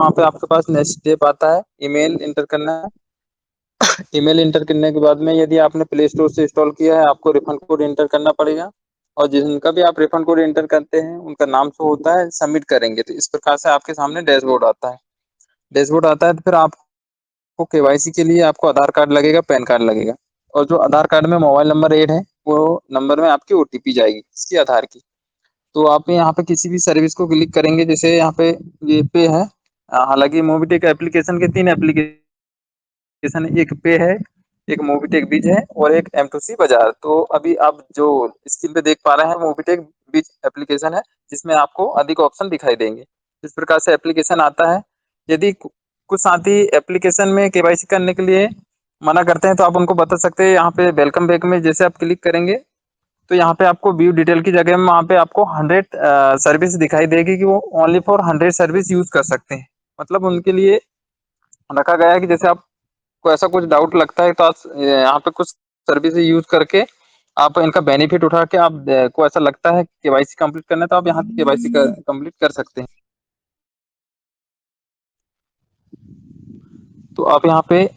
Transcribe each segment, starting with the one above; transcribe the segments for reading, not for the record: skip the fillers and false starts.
वहाँ पे आपके पास नेक्स्ट स्टेप आता है, ईमेल इंटर करना है। ईमेल इंटर करने के बाद में यदि आपने प्ले स्टोर से इंस्टॉल किया है, आपको रिफंड कोड इंटर करना पड़ेगा। और जिनका भी आप रिफंड कोड इंटर करते हैं उनका नाम शो होता है, सबमिट करेंगे तो इस प्रकार से आपके सामने डैशबोर्ड आता है। डैशबोर्ड आता है तो फिर आपको केवाईसी के लिए आपको आधार कार्ड लगेगा, पैन कार्ड लगेगा। और जो आधार कार्ड में मोबाइल नंबर ऐड है वो नंबर में आपकी ओटीपी जाएगी इसकी आधार की। तो आप यहाँ पे किसी भी सर्विस को क्लिक करेंगे, जैसे यहाँ पे ये पे है। हालांकि मोबिटेक एप्लीकेशन के 3 एप्लीकेशन, एक पे है, एक मोबिटेक बिज है और एक M2C बाजार। तो अभी आप जो स्क्रीन पे देख पा रहे हैं मोबिटेक बिज एप्लीकेशन है, जिसमें आपको अधिक ऑप्शन दिखाई देंगे। इस प्रकार से एप्लीकेशन आता है। यदि कुछ साथी एप्लीकेशन में केवाईसी करने के लिए मना करते हैं तो आप उनको बता सकते हैं। यहाँ पे वेलकम बैक में जैसे आप क्लिक करेंगे तो यहाँ पे आपको व्यू डिटेल की जगह में वहाँ पे आपको 100 सर्विस दिखाई देगी कि वो ओनली फॉर 100 सर्विस यूज कर सकते हैं। मतलब उनके लिए रखा गया है कि जैसे आपको ऐसा कुछ डाउट लगता है तो आप यहाँ पे कुछ सर्विस यूज करके आप इनका बेनिफिट उठा के आप को ऐसा लगता है केवाईसी कंप्लीट करना है तो आप यहाँ पे केवाईसी कंप्लीट कर सकते हैं। तो आप यहाँ पे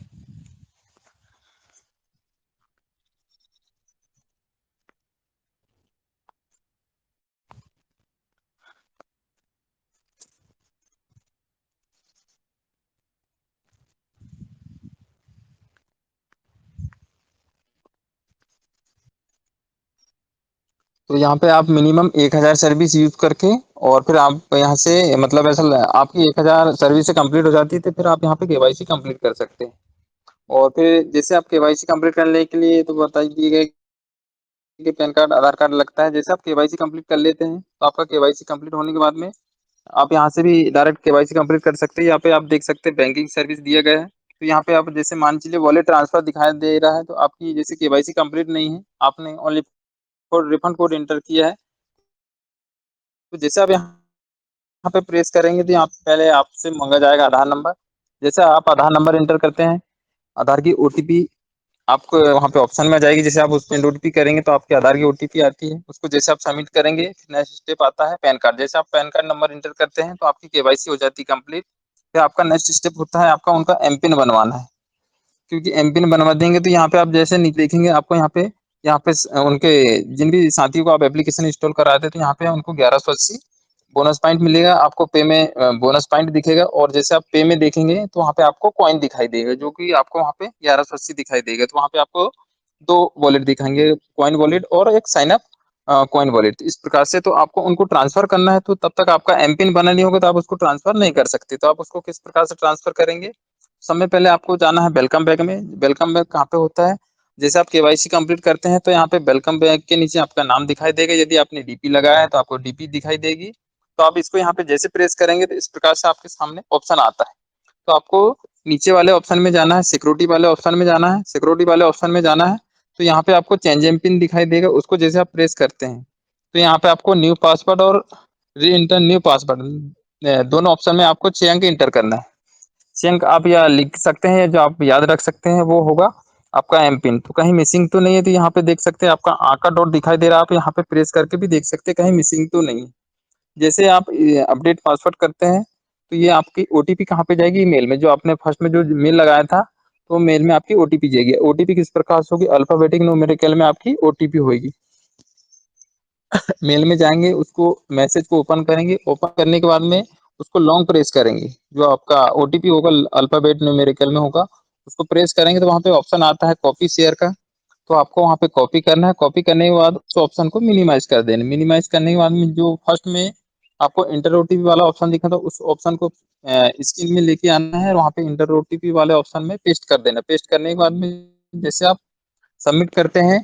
तो यहाँ पे आप मिनिमम 1000 सर्विस यूज करके और फिर आप यहाँ से मतलब ऐसा आपकी 1000 सर्विस से कंप्लीट हो जाती है तो फिर आप यहाँ पे केवाईसी कंप्लीट कर सकते हैं। और फिर जैसे आप केवाईसी कंप्लीट करने के लिए तो बता दिए कि पैन कार्ड आधार कार्ड लगता है। जैसे आप केवाईसी कंप्लीट कर लेते हैं तो आपका केवाईसी कंप्लीट होने के बाद में आप यहाँ से भी डायरेक्ट केवाईसी कंप्लीट कर सकते हैं। यहाँ पे आप देख सकते हैं बैंकिंग सर्विस दिया गया है। तो यहाँ पे आप जैसे मान चलिए वॉलेट ट्रांसफर दिखाई दे रहा है तो आपकी जैसे केवाईसी कंप्लीट नहीं है, आपने only for refund code enter किया है। तो जैसे आप यहाँ पे प्रेस करेंगे तो यहाँ पे पहले आपसे मांगा जाएगा आधार नंबर। जैसे आप आधार नंबर एंटर करते हैं, आधार की ओटीपी आपको वहाँ पे ऑप्शन में आ जाएगी। जैसे आप उस पर ओटीपी करेंगे तो आपके आधार की ओटीपी आती है, उसको जैसे आप सबमिट करेंगे नेक्स्ट स्टेप आता है पैन कार्ड। जैसे आप पैन कार्ड नंबर इंटर करते हैं तो आपकी केवाईसी हो जाती है कंप्लीट। फिर आपका नेक्स्ट स्टेप होता है आपका उनका एमपिन बनवाना है। क्योंकि एमपिन बनवा देंगे तो यहाँ पे आप जैसे नहीं देखेंगे आपको यहाँ पे उनके जिन भी साथियों को आप एप्लीकेशन इंस्टॉल कराते हैं तो यहाँ पे उनको 1180 बोनस पॉइंट मिलेगा। आपको पे में बोनस पॉइंट दिखेगा और जैसे आप पे में देखेंगे तो वहाँ पे आपको कॉइन दिखाई देगा जो कि आपको वहाँ पे 1180 दिखाई देगा। तो वहाँ पे आपको दो वॉलेट दिखाएंगे, कॉइन वॉलेट और एक साइन अप कॉइन वॉलेट। इस प्रकार से तो आपको उनको ट्रांसफर करना है तो तब तक आपका एमपिन बना नहीं होगा तो आप उसको ट्रांसफर नहीं कर सकते। तो आप उसको किस प्रकार से ट्रांसफर करेंगे, समय पहले आपको जाना है वेलकम बैक में। वेलकम बैक कहाँ पे होता है, जैसे आप केवाईसी कंप्लीट करते हैं तो यहाँ पे वेलकम बैक के नीचे आपका नाम दिखाई देगा। यदि आपने डीपी लगाया है तो आपको डीपी दिखाई देगी। तो आप इसको यहाँ पे जैसे प्रेस करेंगे तो इस प्रकार से आपके सामने ऑप्शन आता है। तो आपको नीचे वाले ऑप्शन में जाना है, सिक्योरिटी वाले ऑप्शन में जाना है। सिक्योरिटी वाले ऑप्शन में जाना है तो यहाँ पे आपको चेंज एम पिन दिखाई देगा, उसको जैसे आप प्रेस करते हैं तो यहाँ पे आपको न्यू पासवर्ड और री इंटर न्यू पासवर्ड दोनों ऑप्शन में आपको 6 अंक इंटर करना है। 6 अंक आप या लिख सकते हैं, जो आप याद रख सकते हैं वो होगा आपका एम पिन। तो कहीं मिसिंग तो नहीं है, तो यहाँ पे देख सकते हैं आपका आका डॉट दिखाई दे रहा है, आप यहाँ पे प्रेस करके भी देख सकते हैं कहीं मिसिंग तो नहीं है। जैसे आप अपडेट पासवर्ड करते हैं तो ये आपकी ओटीपी कहाँ पे जाएगी, मेल में। जो आपने फर्स्ट में जो मेल लगाया था तो मेल में आपकी ओटीपी जाएगी। ओटीपी किस प्रकार से होगी, अल्फाबेटिक न्यूमेरिकल में आपकी ओटीपी होगी। मेल में जाएंगे, उसको मैसेज को ओपन करेंगे, ओपन करने के बाद में उसको लॉन्ग प्रेस करेंगे। जो आपका ओटीपी होगा अल्फाबेट न्यूमेरिकल में होगा, उसको प्रेस करेंगे तो वहाँ पे ऑप्शन आता है कॉपी शेयर का। तो आपको वहाँ पे कॉपी करना है। कॉपी करने के बाद उस ऑप्शन को मिनिमाइज कर देना। मिनिमाइज करने के बाद में जो फर्स्ट में आपको इंटर ओटीपी वाला ऑप्शन दिखा था उस ऑप्शन को स्क्रीन में लेके आना है और वहाँ पे इंटर ओटीपी वाले ऑप्शन में पेस्ट कर देना। पेस्ट करने के बाद में जैसे आप सबमिट करते हैं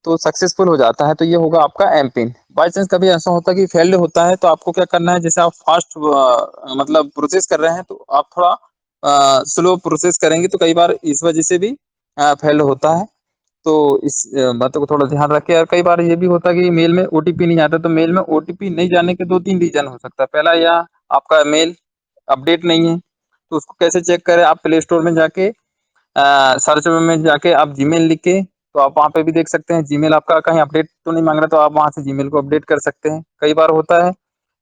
तो सक्सेसफुल हो जाता है। तो ये होगा आपका एम पिन। बाई चांस कभी ऐसा होता है कि फेल्ड होता है तो आपको क्या करना है, जैसे आप फास्ट मतलब प्रोसेस कर रहे हैं तो आप थोड़ा स्लो प्रोसेस करेंगे तो कई बार इस वजह से भी फेल्ड होता है। तो इस बातों को थोड़ा ध्यान रखें। और कई बार ये भी होता है कि मेल में ओटीपी नहीं आता। तो मेल में ओटीपी नहीं जाने के 2-3 रीजन हो सकता है। पहला, या आपका मेल अपडेट नहीं है तो उसको कैसे चेक करें, आप प्ले स्टोर में जाके सर्च में जाके आप जीमेल लिख के तो आप वहाँ पे भी देख सकते हैं जीमेल आपका कहीं अपडेट तो नहीं मांग रहा, तो आप वहाँ से जीमेल को अपडेट कर सकते हैं। कई बार होता है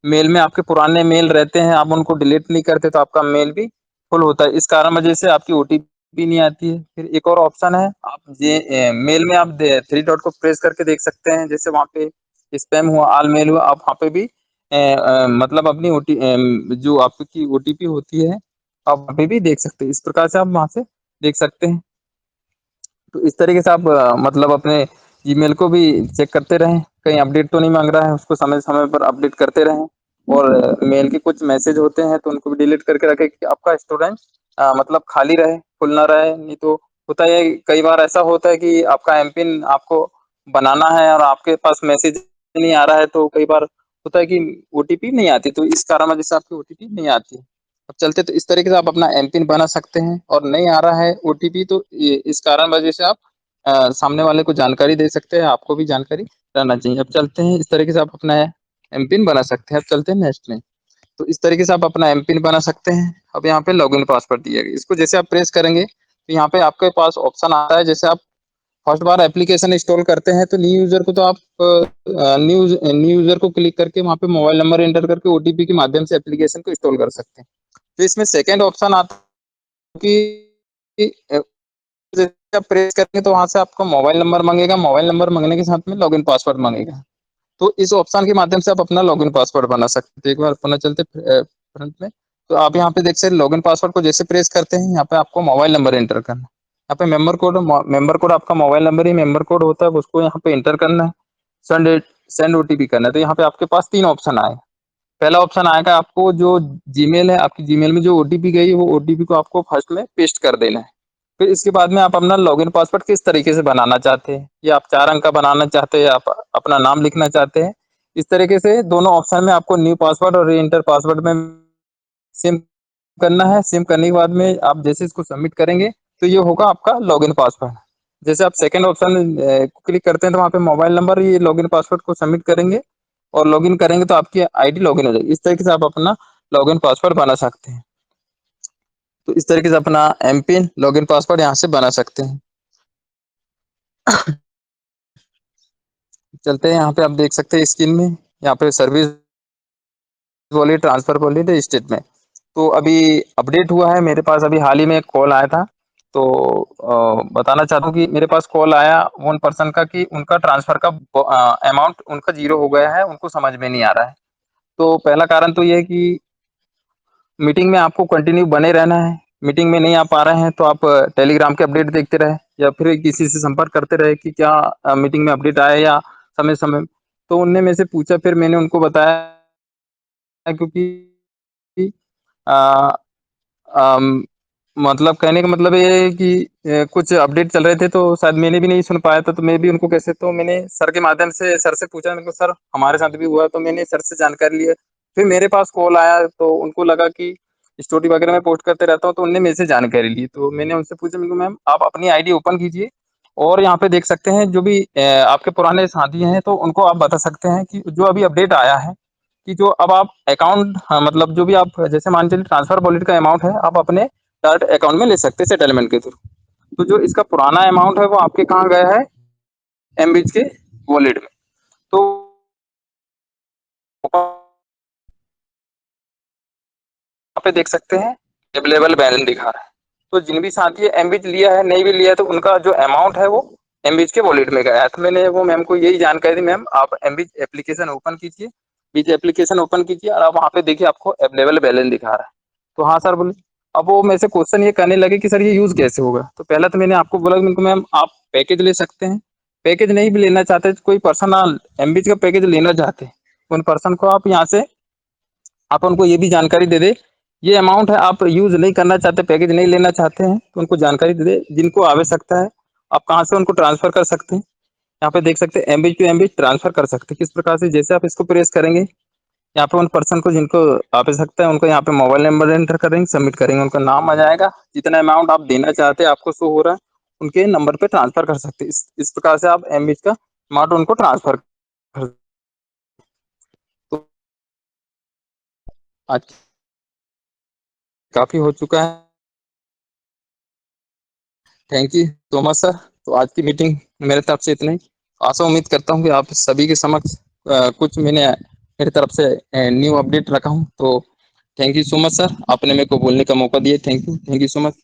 मेल में आपके पुराने मेल रहते हैं, आप उनको डिलीट नहीं करते तो आपका मेल भी फुल होता है। इस कारण वजह से आपकी ओटीपी नहीं आती है। फिर एक और ऑप्शन है, आप ये मेल में आप थ्री डॉट को प्रेस करके देख सकते हैं, जैसे वहाँ पे स्पैम हुआ, ऑल मेल हुआ, आप वहाँ पे भी मतलब अपनी जो आपकी ओटीपी होती है आप वहाँ पे भी देख सकते हैं। इस प्रकार से आप वहाँ से देख सकते हैं। तो इस तरीके से आप मतलब अपने जीमेल को भी चेक करते रहें, कहीं अपडेट तो नहीं मांग रहा है, उसको समय समय पर अपडेट करते रहें। और मेल के कुछ मैसेज होते हैं तो उनको भी डिलीट करके रखें कि आपका स्टोरेज मतलब खाली रहे, फुल ना रहे। नहीं तो होता है कई बार ऐसा होता है कि आपका एमपिन आपको बनाना है और आपके पास मैसेज नहीं आ रहा है, तो कई बार होता है कि ओटीपी नहीं आती, तो इस कारण वजह से आपकी ओटीपी नहीं आती। अब चलते तो इस तरीके से आप अपना एमपिन बना सकते हैं। और नहीं आ रहा है ओटीपी तो इस कारण वजह से आप सामने वाले को जानकारी दे सकते हैं, आपको भी जानकारी रहना चाहिए। अब चलते हैं इस तरीके से आप अपना एमपिन बना सकते हैं। अब चलते हैं नेक्स्ट में। तो इस तरीके से आप अपना एमपिन बना सकते हैं। अब यहाँ पे लॉगिन पासवर्ड दिया गया, इसको जैसे आप प्रेस करेंगे तो यहाँ पे आपके पास ऑप्शन आता है। जैसे आप फर्स्ट बार एप्लीकेशन इंस्टॉल करते हैं तो न्यू यूजर को तो आप न्यू यूजर को क्लिक करके वहाँ पे मोबाइल नंबर एंटर करके ओटीपी के माध्यम से एप्लीकेशन को इंस्टॉल कर सकते हैं। तो इसमें सेकेंड ऑप्शन आता है कि जैसे आप प्रेस करेंगे तो वहां से आपका मोबाइल नंबर मांगेगा, मोबाइल नंबर मांगने के साथ में लॉगिन पासवर्ड मांगेगा। तो इस ऑप्शन के माध्यम से आप अपना लॉगिन पासवर्ड बना सकते हैं। तो एक बार अपना चलते फ्रंट में। तो आप यहाँ पे देख सकते लॉगिन पासवर्ड को जैसे प्रेस करते हैं, यहाँ पे आपको मोबाइल नंबर एंटर करना है। यहाँ पे मेंबर कोड आपका मोबाइल नंबर ही मेंबर कोड होता है, उसको यहाँ पे एंटर करना है। सेंड सेंड ओटीपी करना है। तो यहाँ पे आपके पास तीन ऑप्शन आए। पहला ऑप्शन आएगा, आपको जो जीमेल है, आपकी जीमेल में जो ओटीपी गई वो ओटीपी को आपको फर्स्ट में पेस्ट कर देना है। फिर इसके बाद में आप अपना लॉगिन पासवर्ड किस तरीके से बनाना चाहते हैं, या आप 4 अंक का बनाना चाहते हैं, आप अपना नाम लिखना चाहते हैं, इस तरीके से दोनों ऑप्शन में आपको न्यू पासवर्ड और री एंटर पासवर्ड में सेम करना है। सेम करने के बाद में आप जैसे इसको सबमिट करेंगे तो ये होगा आपका लॉगिन पासवर्ड। जैसे आप सेकंड ऑप्शन को क्लिक करते हैं तो वहाँ पे मोबाइल नंबर ये लॉगिन पासवर्ड को सबमिट करेंगे और लॉगिन करेंगे तो आपकी आईडी लॉगिन हो जाएगी। इस तरीके से आप अपना लॉगिन पासवर्ड बना सकते हैं। तो इस तरीके से अपना एमपिन लॉगिन पासवर्ड यहाँ से बना सकते हैं। चलते हैं यहाँ पे, आप देख सकते हैं स्क्रीन में, यहाँ पे सर्विस बोलिए, ट्रांसफर बोलिए, स्टेटमेंट। तो अभी अपडेट हुआ है मेरे पास, अभी हाल ही में एक कॉल आया था। तो बताना चाहता हूँ कि मेरे पास कॉल आया वन पर्सन का कि उनका ट्रांसफर का अमाउंट उनका जीरो हो गया है, उनको समझ में नहीं आ रहा है। तो पहला कारण तो ये है कि मीटिंग में आपको कंटिन्यू बने रहना है। मीटिंग में नहीं आ पा रहे हैं तो आप टेलीग्राम के अपडेट देखते रहे या फिर किसी से संपर्क करते रहे कि क्या मीटिंग में अपडेट आया या समय समय। तो उनने मेरे से पूछा, फिर मैंने उनको बताया, क्योंकि आ, अम, मतलब कहने का मतलब ये है कि कुछ अपडेट चल रहे थे तो शायद मैंने भी नहीं सुन पाया था, तो मैं भी उनको कैसे, तो मैंने सर के माध्यम से सर से पूछा, मेरे को सर हमारे साथ भी हुआ, तो मैंने सर से जानकारी ली। फिर मेरे पास कॉल आया तो उनको लगा कि स्टोरी वगैरह में पोस्ट करते रहता हूँ, तो उनने मेरे से जानकारी ली। तो मैंने उनसे पूछा, मेरे को मैम आप अपनी आईडी ओपन कीजिए और यहाँ पे देख सकते हैं जो भी आपके पुराने साथी हैं तो उनको आप बता सकते हैं कि जो अभी अपडेट आया है कि जो अब आप अकाउंट, हाँ, मतलब जो भी आप जैसे मान चलिए ट्रांसफर वॉलेट का अमाउंट है आप अपने डायरेक्ट अकाउंट में ले सकते हैं सेटलमेंट के थ्रू। तो जो इसका पुराना अमाउंट है वो आपके कहाँ गया है, एमबीच के वॉलेट में। तो यहाँ पे देख सकते हैं अवेलेबल बैलेंस दिखा रहा है। तो जिन भी साथी एमबीच लिया है, नहीं भी लिया है, तो उनका जो अमाउंट है वो एमबीच के वॉलेट में गया है। तो मैंने वो मैम को यही जानकारी दी, मैम आप एमबीच एप्लीकेशन ओपन कीजिए, बीच एप्लीकेशन ओपन कीजिए और आप वहाँ पे देखिए आपको अवेलेबल बैलेंस दिखा रहा है। तो हाँ सर बोले। अब वो मेरे से क्वेश्चन ये करने लगे कि सर ये यूज कैसे होगा। तो पहला तो मैंने आपको बोला कि मैम आप पैकेज ले सकते हैं, पैकेज नहीं भी लेना चाहते, कोई पर्सनल एमबीच का पैकेज लेना चाहते हैं उन पर्सन को आप यहाँ से आप उनको ये भी जानकारी दे दे, ये अमाउंट है आप यूज नहीं करना चाहते, पैकेज नहीं लेना चाहते हैं, तो उनको जानकारी दे दे, जिनको आवश्यकता है आप कहाँ से उनको ट्रांसफर कर सकते हैं। यहाँ पे देख सकते हैं एमबी टू एमबी ट्रांसफर कर सकते हैं। किस प्रकार से, जैसे आप इसको प्रेस करेंगे यहाँ पे उन पर्सन को जिनको आवश्यकता है उनको यहाँ पे मोबाइल नंबर एंटर करेंगे, सबमिट करेंगे, उनका नाम आ जाएगा, जितना अमाउंट आप देना चाहते हैं आपको शो हो रहा है, उनके नंबर पे ट्रांसफर कर सकते हैं। इस प्रकार से आप एमबी का अमाउंट उनको ट्रांसफर कर। तो आज काफी हो चुका है। Thank you so much sir. तो आज की मीटिंग मेरे तरफ से इतना ही। आशा उम्मीद करता हूँ कि आप सभी के समक्ष कुछ मैंने मेरी तरफ से न्यू अपडेट रखा हूँ। तो thank you so much sir, आपने मेरे को बोलने का मौका दिया। Thank you so much.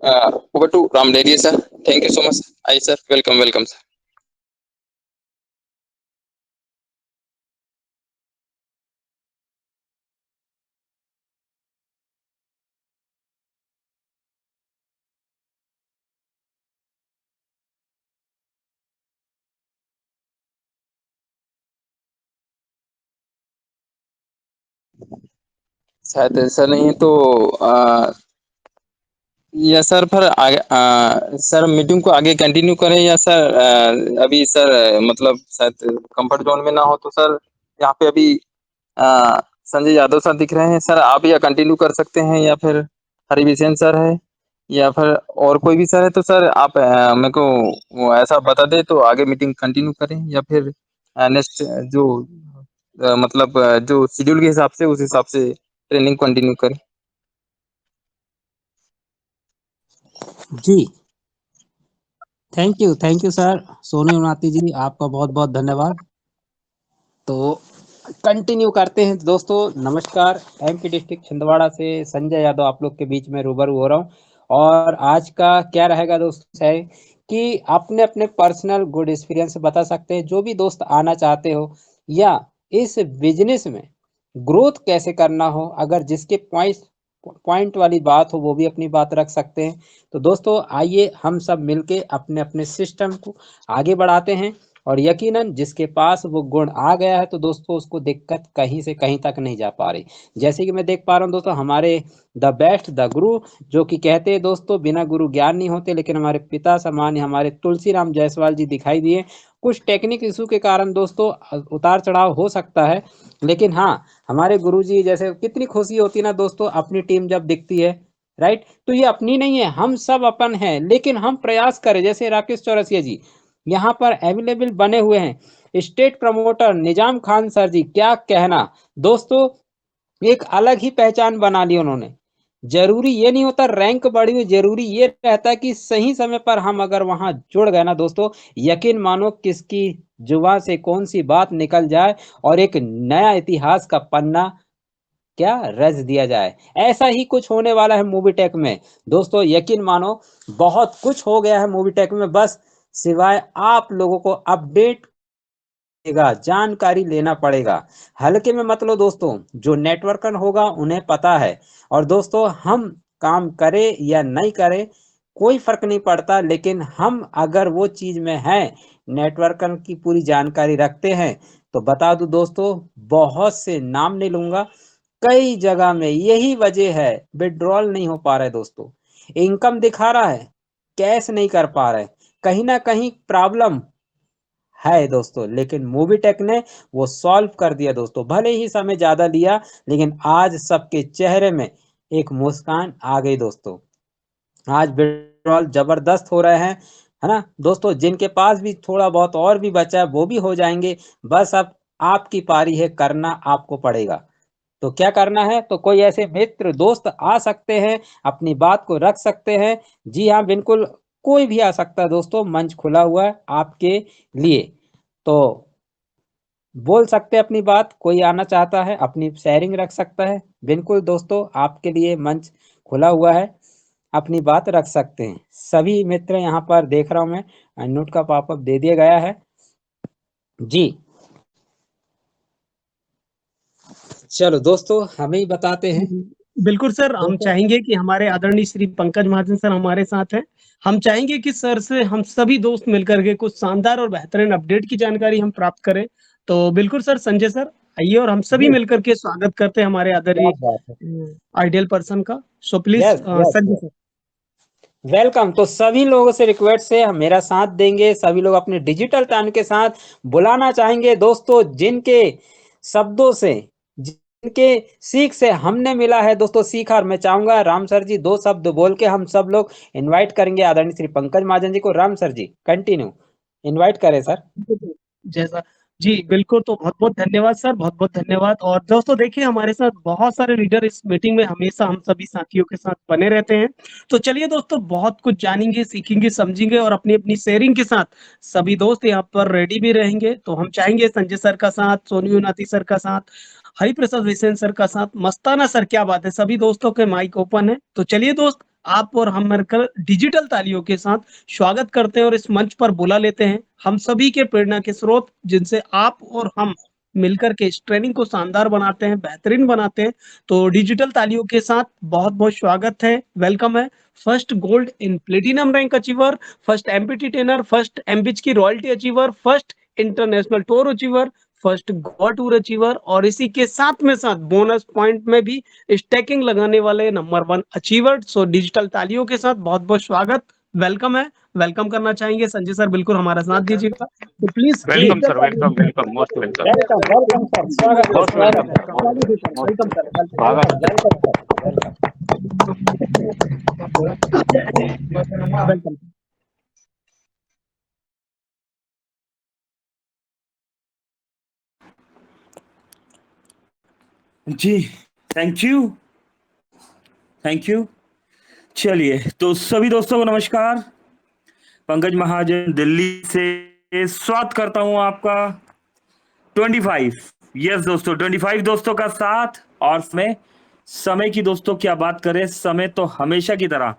Over to Ram Reddy sir. Thank you so much. आई सर, वेलकम वेलकम सर। शायद ऐसा नहीं है तो या सर फिर आगे सर मीटिंग को आगे कंटिन्यू करें, या सर अभी सर मतलब शायद कंफर्ट जोन में ना हो तो सर यहाँ पे अभी संजय यादव सर दिख रहे हैं सर, आप या कंटिन्यू कर सकते हैं, या फिर हरिभीषण सर है, या फिर और कोई भी सर है तो सर आप मेरे को वो ऐसा बता दे तो आगे मीटिंग कंटिन्यू करें, या फिर नेक्स्ट जो मतलब जो शेड्यूल के हिसाब से उस हिसाब से ट्रेनिंग कंटिन्यू करें। जी थैंक यू सर सोनू उनाती जी, आपका बहुत बहुत धन्यवाद। तो कंटिन्यू करते हैं दोस्तों। नमस्कार, एमपी डिस्ट्रिक्ट छिंदवाड़ा से संजय यादव आप लोग के बीच में रूबरू हो रहा हूँ। और आज का क्या रहेगा दोस्तों है कि अपने अपने पर्सनल गुड एक्सपीरियंस बता सकते हैं, जो भी दोस्त आना चाहते हो या इस बिजनेस में ग्रोथ कैसे करना हो, अगर जिसके पॉइंट वाली बात हो वो भी अपनी बात रख सकते हैं। तो दोस्तों आइए हम सब मिलके अपने अपने सिस्टम को आगे बढ़ाते हैं। और यकीनन जिसके पास वो गुण आ गया है तो दोस्तों उसको दिक्कत कहीं से कहीं तक नहीं जा पा रही। जैसे कि मैं देख पा रहा हूँ दोस्तों, हमारे द बेस्ट द गुरु जो कि कहते हैं दोस्तों बिना गुरु ज्ञान नहीं होते, लेकिन हमारे पिता समान हमारे तुलसी राम जायसवाल जी दिखाई दिए। कुछ टेक्निक इशू के कारण दोस्तों उतार चढ़ाव हो सकता है, लेकिन हाँ हमारे गुरु जी जैसे कितनी खुशी होती है ना दोस्तों अपनी टीम जब दिखती है। राइट, तो ये अपनी नहीं है, हम सब अपन हैं, लेकिन हम प्रयास करें। जैसे राकेश चौरसिया जी यहाँ पर अवेलेबल बने हुए हैं, स्टेट प्रमोटर निजाम खान सर जी, क्या कहना दोस्तों, एक अलग ही पहचान बना ली उन्होंने। जरूरी ये नहीं होता रैंक बढ़ी हुई, जरूरी ये रहता है कि सही समय पर हम अगर वहां जुड़ गए ना दोस्तों, यकीन मानो किसकी जुबान से कौन सी बात निकल जाए और एक नया इतिहास का पन्ना क्या रच दिया जाए। ऐसा ही कुछ होने वाला है मूवी टेक में दोस्तों, यकीन मानो बहुत कुछ हो गया है मूवी टेक में, बस सिवाय आप लोगों को अपडेट जानकारी लेना पड़ेगा। हल्के में मत लो दोस्तों, जो नेटवर्कन होगा उन्हें पता है। और दोस्तों हम काम करें या नहीं करें कोई फर्क नहीं पड़ता, लेकिन हम अगर वो चीज में हैं, नेटवर्कन की पूरी जानकारी रखते हैं, तो बता दूं दोस्तों, बहुत से नाम नहीं लूंगा, कई जगह में यही वजह है विड्रॉल नहीं हो पा रहा है दोस्तों। इनकम दिखा रहा है, कैश नहीं कर पा रहे, कहीं ना कहीं प्रॉब्लम है दोस्तों, लेकिन मूवी टेक ने वो सॉल्व कर दिया दोस्तों। भले ही समय ज्यादा लिया, लेकिन आज सबके चेहरे में एक मुस्कान आ गई दोस्तों। आज विड्रॉल जबरदस्त हो रहे हैं, है ना दोस्तों। जिनके पास भी थोड़ा बहुत और भी बचा है वो भी हो जाएंगे। बस अब आपकी पारी है, करना आपको पड़ेगा। तो क्या करना है, तो कोई ऐसे मित्र दोस्त आ सकते हैं, अपनी बात को रख सकते हैं। जी हाँ बिल्कुल, कोई भी आ सकता है दोस्तों, मंच खुला हुआ है आपके लिए। तो बोल सकते हैं अपनी बात, कोई आना चाहता है अपनी शेयरिंग रख सकता है, बिल्कुल दोस्तों आपके लिए मंच खुला हुआ है, अपनी बात रख सकते हैं सभी मित्र। यहाँ पर देख रहा हूँ मैं, अनम्यूट का पॉपअप दे दिया गया है जी। चलो दोस्तों हमें ही बताते हैं बिल्कुल सर, हम दोस्तों। चाहेंगे कि हमारे आदरणीय श्री पंकज महाजन सर हमारे साथ हैं। हम चाहेंगे कि सर से हम सभी दोस्त मिलकर के कुछ शानदार और बेहतरीन अपडेट की जानकारी हम प्राप्त करें। तो बिल्कुल सर, संजय सर आइए और हम सभी जी, मिलकर के स्वागत करते हैं हमारे क्या आदरणीय बात है। आइडियल पर्सन का। So please yes yes Sanjay yes, sir. Welcome. तो सभी लोगों से रिक्वेस्ट है, मेरा साथ देंगे सभी लोग अपने डिजिटल टर्न के साथ। बुलाना चाहेंगे दोस्तों जिनके शब्दों से, जिनके सीख से हमने मिला है दोस्तों सीखा। और मैं चाहूंगा राम सर जी दो शब्द बोल के हम सब लोग इनवाइट करेंगे आदरणीय श्री पंकज महाजन जी को। राम सर जी कंटिन्यू इनवाइट करें सर। जैसा जी, बिल्कुल, तो बहुत-बहुत धन्यवाद सर, बहुत-बहुत धन्यवाद। और दोस्तों देखिए, हमारे साथ बहुत सारे लीडर इस मीटिंग में हमेशा हम सभी साथियों के साथ बने रहते हैं। तो चलिए दोस्तों, बहुत कुछ जानेंगे, सीखेंगे, समझेंगे और अपनी-अपनी शेयरिंग के साथ सभी दोस्त यहाँ पर रेडी भी रहेंगे। तो हम चाहेंगे संजय सर का साथ, सोनू यूनाती सर का साथ, हरिप्रसाद बिसेन सर का साथ, मस्ताना सर, क्या बात है! सभी दोस्तों के माइक ओपन है। तो चलिए दोस्त, आप और हम मिलकर डिजिटल तालियों के साथ स्वागत करते हैं और इस मंच पर बुला लेते हैं हम सभी के प्रेरणा के स्रोत, जिनसे आप और हम मिलकर के इस ट्रेनिंग को शानदार बनाते हैं, बेहतरीन बनाते हैं। तो डिजिटल तालियों के साथ बहुत-बहुत स्वागत है, वेलकम है। First gold in platinum rank achiever, first MPT trainer, first एमपिच की royalty achiever, first international tour achiever, first Goa tour achiever और इसी के साथ में साथ बोनस पॉइंट में भी स्टैकिंग लगाने वाले नंबर 1 अचीवर। सो डिजिटल तालियों के साथ बहुत-बहुत स्वागत, वेलकम है। वेलकम करना चाहेंगे संजय सर, बिल्कुल हमारा साथ दीजिएगा। तो प्लीज जी, वेलकम डिजिटल सर, तालियों वेलकम के welcome, most welcome, welcome, welcome sir, स्वागत है, मोस्ट स्वागत वेलकम है। सर, ताली मोस्ट दीजिए सर, मोस्ट वेलकम सर, स्वागत वेलकम, है सर। Welcome sir, welcome. जी, थैंक यू, थैंक यू। चलिए, तो सभी दोस्तों को नमस्कार। पंकज महाजन दिल्ली से स्वागत करता हूं आपका 25। यस दोस्तों, 25 दोस्तों का साथ। और समय की दोस्तों क्या बात करें, समय तो हमेशा की तरह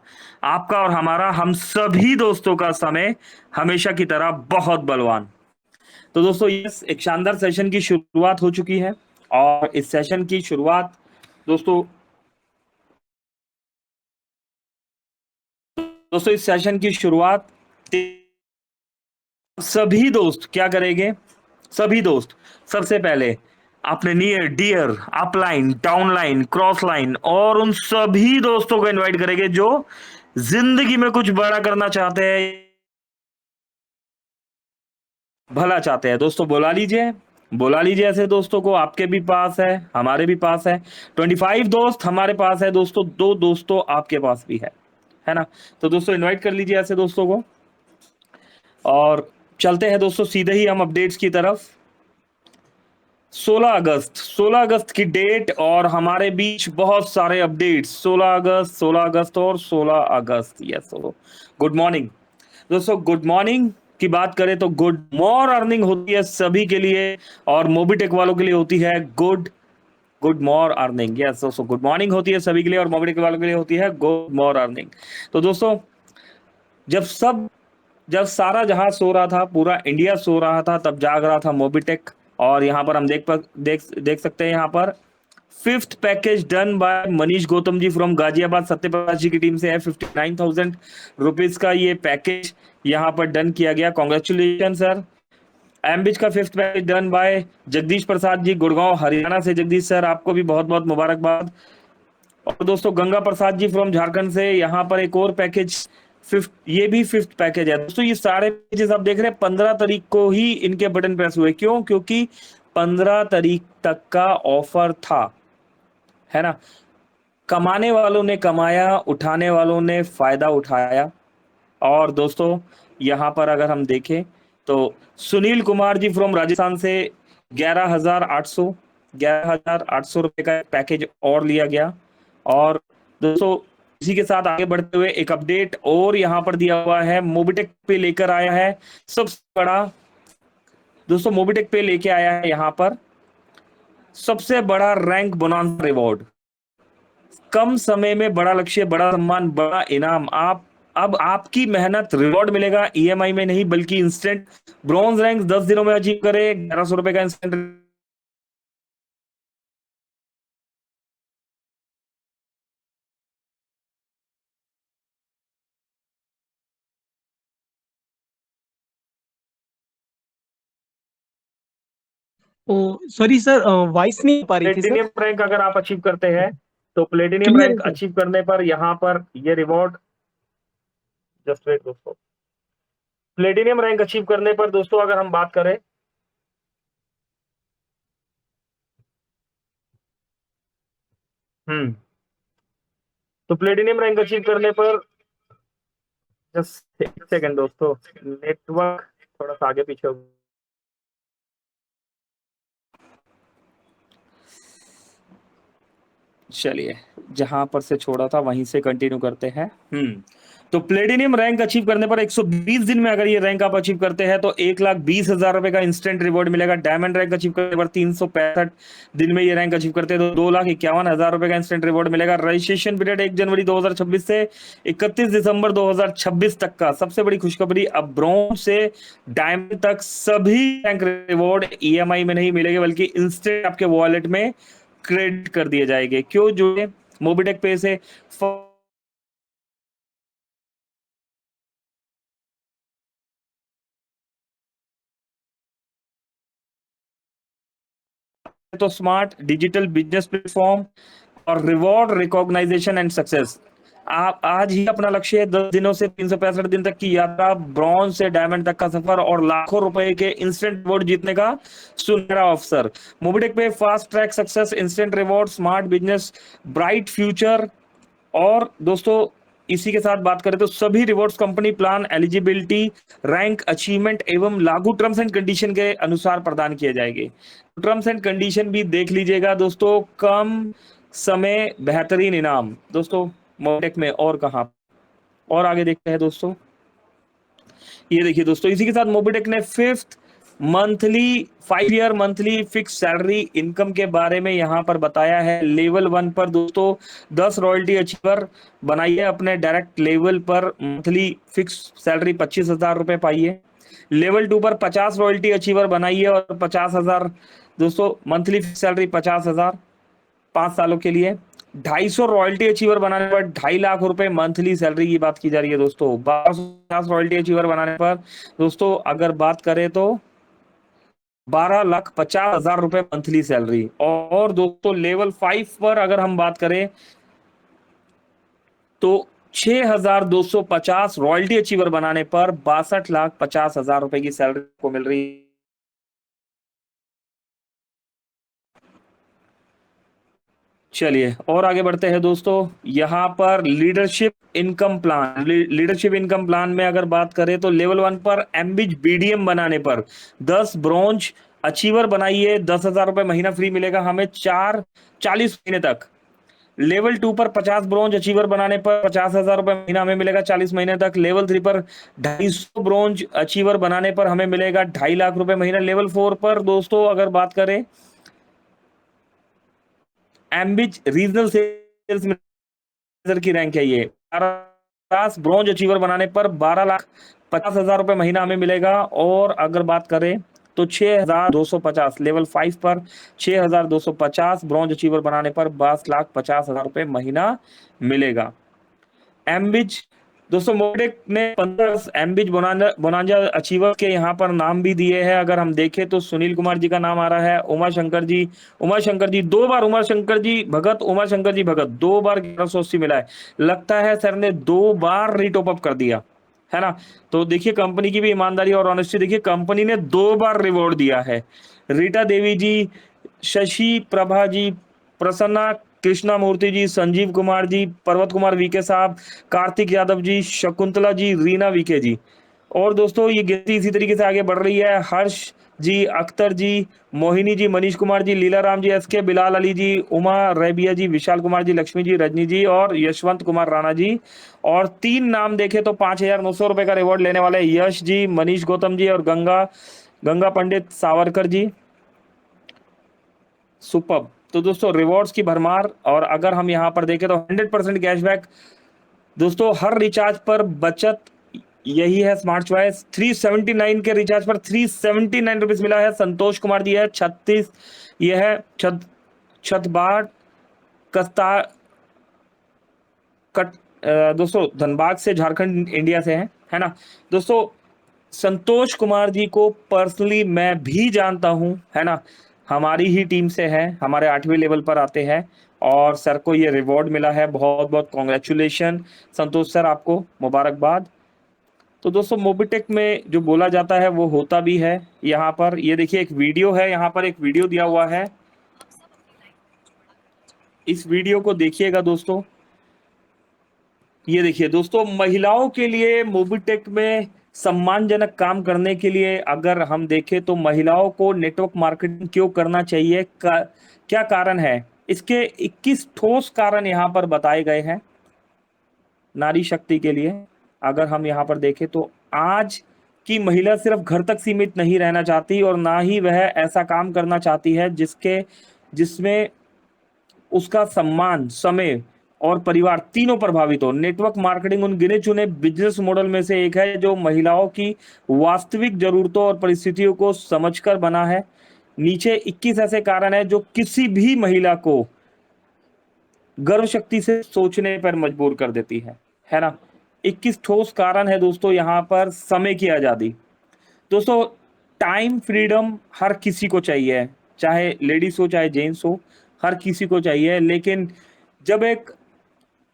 आपका और हमारा, हम सभी दोस्तों का समय हमेशा की तरह बहुत बलवान। तो दोस्तों यस, एक शानदार सेशन की शुरुआत हो चुकी है। और इस सेशन की शुरुआत दोस्तों इस सेशन की शुरुआत सभी दोस्त क्या करेंगे। सभी दोस्त सबसे पहले अपने near dear upline downline cross line और उन सभी दोस्तों को इनवाइट करेंगे जो जिंदगी में कुछ बड़ा करना चाहते हैं, भला चाहते हैं। दोस्तों बुला लीजिए ऐसे दोस्तों को, आपके भी पास है, हमारे भी पास है। 25 दोस्त हमारे पास है दोस्तों, 2 दोस्तों आपके पास भी है ना। तो दोस्तों इनवाइट कर लीजिए ऐसे दोस्तों को। और चलते हैं दोस्तों सीधे ही हम अपडेट्स की तरफ। 16 अगस्त की डेट और हमारे बीच बहुत सारे अपडेट्स। 16 अगस्त और 16 अगस्त, यस। गुड मॉर्निंग दोस्तों, गुड मॉर्निंग की बात करें तो गुड मोर अर्निंग होती है सभी के लिए और मोबीटेक वालों के लिए होती है गुड मोर अर्निंग। यस दोस्तों, गुड मॉर्निंग होती है सभी के लिए और मोबीटेक वालों के लिए होती है गुड मोर अर्निंग। तो दोस्तों जब सारा जहां सो रहा था, पूरा इंडिया सो रहा था, तब जाग रहा था मोबीटेक। और यहाँ पर हम देख सकते हैं यहाँ पर 5th package done by Manish Gautam ji from Ghaziabad. Satyaprakash ji की टीम से है। 59,000 रुपीज का ये पैकेज यहाँ पर डन किया गया। Congratulation sir. एमबिच का 5th package done by Jagdish Prasad ji, Gurgaon Haryana से। जगदीश सर आपको भी बहुत बहुत मुबारकबाद। और दोस्तों गंगा प्रसाद जी फ्रॉम झारखंड से यहाँ पर एक और पैकेज ये भी 5th पैकेज है। दोस्तों ये सारे पैकेजेस आप देख रहे हैं 15 तारीख को ही इनके बटन प्रेस हुए। क्यों? क्योंकि 15 तारीख तक का ऑफर था, है ना। कमाने वालों ने कमाया, उठाने वालों ने फायदा उठाया। और दोस्तों यहाँ पर अगर हम देखें तो सुनील कुमार जी फ्रॉम राजस्थान से 11,800 रुपए का पैकेज और लिया गया। और दोस्तों इसी के साथ आगे बढ़ते हुए एक अपडेट और यहाँ पर दिया हुआ है, मोबीटेक पे लेकर आया है सबसे बड़ा। दोस्तों मोबीटेक पे लेके आया है यहाँ पर सबसे बड़ा रैंक बोनस रिवॉर्ड। कम समय में बड़ा लक्ष्य, बड़ा सम्मान, बड़ा इनाम। अब आपकी मेहनत रिवॉर्ड मिलेगा ईएमआई में नहीं बल्कि इंस्टेंट। ब्रॉन्ज रैंक 10 दिनों में अचीव करे, 1100 रुपए का इंस्टेंट। सॉरी सर, वॉइस नहीं आ पा रही थी सर। प्लेटिनियम रैंक अगर आप अचीव करते हैं तो प्लेटिनियम क्लियर है रैंक सर। अचीव करने पर यहाँ पर ये रिवॉर्ड, जस्ट वेट दोस्तों, प्लेटिनियम रैंक अचीव करने पर दोस्तों अगर हम बात करें तो प्लेटिनियम रैंक अचीव करने पर, जस्ट एक सेकंड दोस्तों, नेटवर्क थोड़ा सा आगे पीछे हो चलिए, जहां पर से छोड़ा था वहीं से कंटिन्यू करते हैं। तो प्लेटिनियम रैंक अचीव करने पर 120 दिन में अगर ये रैंक आप अचीव करते हैं तो 1,20,000 रुपए का इंस्टेंट रिवॉर्ड मिलेगा। डायमंड रैंक अचीव करने पर 365 दिन में ये रैंक अचीव करते हैं तो 2,51,000 रुपए का इंस्टेंट रिवॉर्ड मिलेगा। रजिस्ट्रेशन पीरियड 1 जनवरी 2026 से 31 दिसंबर 2026 तक का। सबसे बड़ी खुशखबरी, अब ब्रॉन्ज से डायमंड तक सभी रैंक रिवॉर्ड EMI में नहीं मिलेंगे बल्कि इंस्टेंट आपके वॉलेट में क्रेडिट कर दिए जाएंगे। क्यों? जो मोबिटेक पे से तो स्मार्ट डिजिटल बिजनेस प्लेटफॉर्म और रिवॉर्ड रिकॉग्नाइजेशन एंड सक्सेस। आप आज ही अपना लक्ष्य है 10 दिनों से 365 दिन तक की यात्रा, ब्रॉन्ज से डायमंड तक का सफर और लाखों रुपए के इंस्टेंट रिवॉर्ड जीतने का सुनहरा अवसर। मोबिटेक पे fast track success, instant reward, smart business, bright future. और दोस्तों इसी के साथ बात करें तो सभी rewards company plan, eligibility, rank, achievement एवं लागू टर्म्स एंड कंडीशन के अनुसार प्रदान किए जाएंगे। टर्म्स एंड कंडीशन भी देख लीजिएगा दोस्तों। कम समय, बेहतरीन इनाम दोस्तों मोटेक में। और कहां और आगे देखते हैं दोस्तों। ये देखिए दोस्तों, इसी के साथ मोबिटेक ने 5 year monthly fix salary income के बारे में यहां पर बताया है। लेवल 1 पर दोस्तों 10 रॉयल्टी अचीवर बनाइए, अपने डायरेक्ट लेवल पर मंथली फिक्स सैलरी 25,000 रुपए पाइए। लेवल 2 पर 50 रॉयल्टी अचीवर बनाइए और 50,000 दोस्तों मंथली फिक्स सैलरी 50,000 5 सालों के लिए। 250 रॉयल्टी अचीवर बनाने पर 2.5 लाख रुपए मंथली सैलरी की बात की जा रही है दोस्तों। 1250 रॉयल्टी अचीवर बनाने पर दोस्तों अगर बात करें तो 12,50,000 रुपए मंथली सैलरी। और दोस्तों लेवल 5 पर अगर हम बात करें तो 6,250 रॉयल्टी अचीवर बनाने पर 62,50,000 रुपए की सैलरी को मिल रही है। चलिए और आगे बढ़ते हैं दोस्तों। यहां पर लीडरशिप इनकम प्लान में अगर बात करें तो लेवल 1 पर एम्बिज BDM बनाने पर 10 ब्रॉन्ज अचीवर बनाइए, 10,000 रुपए महीना फ्री मिलेगा हमें 40 महीने तक। लेवल 2 पर 50 ब्रॉन्ज अचीवर बनाने पर 50,000 रुपए महीना हमें मिलेगा 40 महीने तक। लेवल 3 पर 250 ब्रॉन्ज अचीवर बनाने पर हमें मिलेगा 2.5 लाख रुपए महीना। लेवल 4 पर दोस्तों अगर बात करें एम्बिज रीजनल सेल्स मैनेजर की रैंक है ये, 50 ब्रॉन्ज अचीवर बनाने पर 12,50,000 रुपए महीना हमें मिलेगा। और अगर बात करें तो 6,250 लेवल 5 पर 6,250 ब्रॉन्ज अचीवर बनाने पर 22,50,000 रुपए महीना मिलेगा। एम्बिज दोस्तों मोटेक ने 15 एम्बिज बोनांजा अचीवर के यहाँ पर नाम भी दिए हैं। अगर हम देखें तो सुनील कुमार जी का नाम आ रहा है, उमा शंकर जी 2 बार, उमा शंकर जी भगत 2 बार 1180 मिला है। लगता है सर ने 2 बार रीटॉप अप कर दिया है ना। तो देखिए कंपनी की भी ईमानदारी और ऑनेस्टी देखिए, कंपनी ने 2 बार रिवॉर्ड दिया है। रीटा देवी जी, शशि प्रभा जी, प्रसन्ना कृष्णा मूर्ति जी, संजीव कुमार जी, पर्वत कुमार वीके साहब, कार्तिक यादव जी, शकुंतला जी, रीना वीके जी। और दोस्तों ये गिनती इसी तरीके से आगे बढ़ रही है। हर्ष जी, अख्तर जी, मोहिनी जी, मनीष कुमार जी, लीला राम जी, SK, बिलाल अली जी, उमा रेबिया जी, विशाल कुमार जी, लक्ष्मी जी, रजनी जी और यशवंत कुमार राणा जी। और 3 नाम देखे तो 5,900 रुपए का रिवॉर्ड लेने वाले यश जी, मनीष गौतम जी और गंगा पंडित सावरकर जी। सुपर। तो दोस्तों रिवॉर्ड्स की भरमार। और अगर हम यहां पर देखें तो 100% कैशबैक दोस्तों, हर रिचार्ज पर बचत, यही है स्मार्ट चॉइस। 379 के रिचार्ज पर 379 रुपीज मिला है। संतोष कुमार जी है 36, यह है छतबाट कस्ता कट दोस्तों धनबाद से, झारखंड इंडिया से है ना दोस्तों। संतोष कुमार जी को पर्सनली मैं भी जानता हूं है ना, हमारी ही टीम से है, हमारे 8वें लेवल पर आते हैं और सर को ये रिवॉर्ड मिला है। बहुत बहुत कॉन्ग्रेचुलेशन संतोष सर, आपको मुबारकबाद। तो दोस्तों मोबिटेक में जो बोला जाता है वो होता भी है। यहाँ पर ये देखिए एक वीडियो है, यहाँ पर एक वीडियो दिया हुआ है, इस वीडियो को देखिएगा दोस्तों। ये देखिए दोस्तों, महिलाओं के लिए मोबिटेक में सम्मानजनक काम करने के लिए अगर हम देखें तो महिलाओं को नेटवर्क मार्केटिंग क्यों करना चाहिए, क्या कारण है, इसके 21 ठोस कारण यहाँ पर बताए गए हैं नारी शक्ति के लिए। अगर हम यहाँ पर देखें तो आज की महिला सिर्फ घर तक सीमित नहीं रहना चाहती और ना ही वह ऐसा काम करना चाहती है जिसमें उसका सम्मान, समय और परिवार तीनों प्रभावित हो। नेटवर्क मार्केटिंग उन गिने चुने बिजनेस मॉडल में से एक है जो महिलाओं की वास्तविक जरूरतों और परिस्थितियों को समझकर बना है। नीचे 21 ऐसे कारण हैं जो किसी भी महिला को गर्व शक्ति से सोचने पर मजबूर कर देती है ना। 21 ठोस कारण है दोस्तों यहाँ पर। समय की आजादी दोस्तों, टाइम फ्रीडम हर किसी को चाहिए, चाहे लेडीज हो चाहे जेंट्स हो, हर किसी को चाहिए। लेकिन जब एक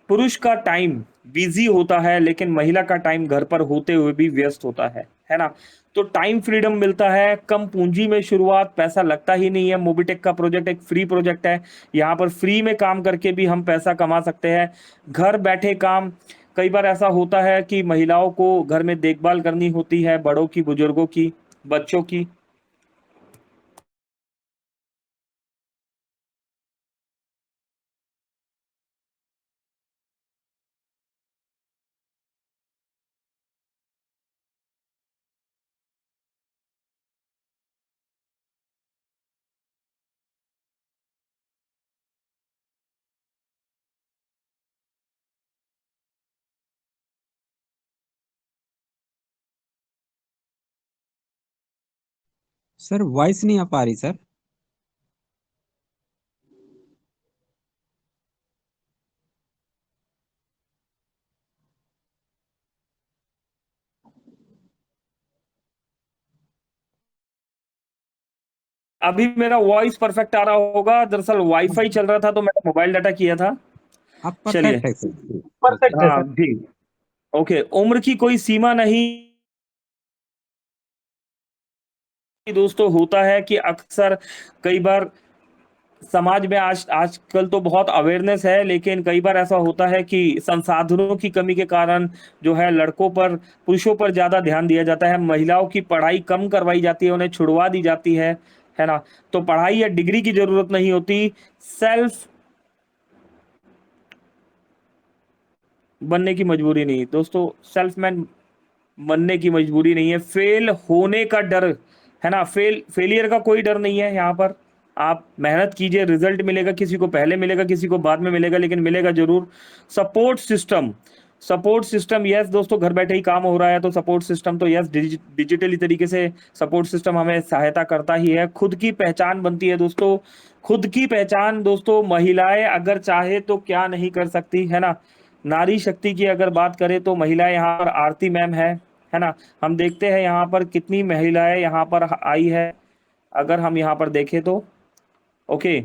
पुरुष का टाइम बिजी होता है लेकिन महिला का टाइम घर पर होते हुए भी व्यस्त होता है ना, तो टाइम फ्रीडम मिलता है, कम पूंजी में शुरुआत, पैसा लगता ही नहीं है। मोबिटेक का प्रोजेक्ट एक फ्री प्रोजेक्ट है, यहाँ पर फ्री में काम करके भी हम पैसा कमा सकते हैं, घर बैठे काम। कई बार ऐसा होता है कि महिलाओं को घर में देखभाल करनी होती है, बड़ों की, बुजुर्गों की, बच्चों की। सर वॉइस नहीं आ पा रही सर। अभी मेरा वॉइस परफेक्ट आ रहा होगा, दरअसल वाईफाई चल रहा था तो मैंने मोबाइल डाटा किया था। आप चलिए, परफेक्ट है सर। परफेक्ट है हाँ सर। जी, ओके। उम्र की कोई सीमा नहीं दोस्तों। होता है कि अक्सर कई बार समाज में आजकल तो बहुत अवेयरनेस है, लेकिन कई बार ऐसा होता है कि संसाधनों की कमी के कारण जो है लड़कों पर, पुरुषों पर ज्यादा ध्यान दिया जाता है, महिलाओं की पढ़ाई कम करवाई जाती है, उन्हें छुड़वा दी जाती है ना। तो पढ़ाई या डिग्री की जरूरत नहीं होती, सेल्फ बनने की मजबूरी नहीं दोस्तों, सेल्फ मैन बनने की मजबूरी नहीं है, फेल होने का डर है ना। फेलियर का कोई डर नहीं है यहाँ पर। आप मेहनत कीजिए, रिजल्ट मिलेगा, किसी को पहले मिलेगा, किसी को बाद में मिलेगा, लेकिन मिलेगा जरूर। सपोर्ट सिस्टम यस दोस्तों, घर बैठे ही काम हो रहा है तो सपोर्ट सिस्टम तो यस, डिजिटली तरीके से सपोर्ट सिस्टम हमें सहायता करता ही है। खुद की पहचान बनती है दोस्तों, खुद की पहचान दोस्तों, महिलाएं अगर चाहे तो क्या नहीं कर सकती, है ना। नारी शक्ति की अगर बात करें तो महिलाएं यहाँ पर आरती मैम है ना। हम देखते हैं यहाँ पर कितनी महिलाएं यहाँ पर आई है, अगर हम यहाँ पर देखें तो ओके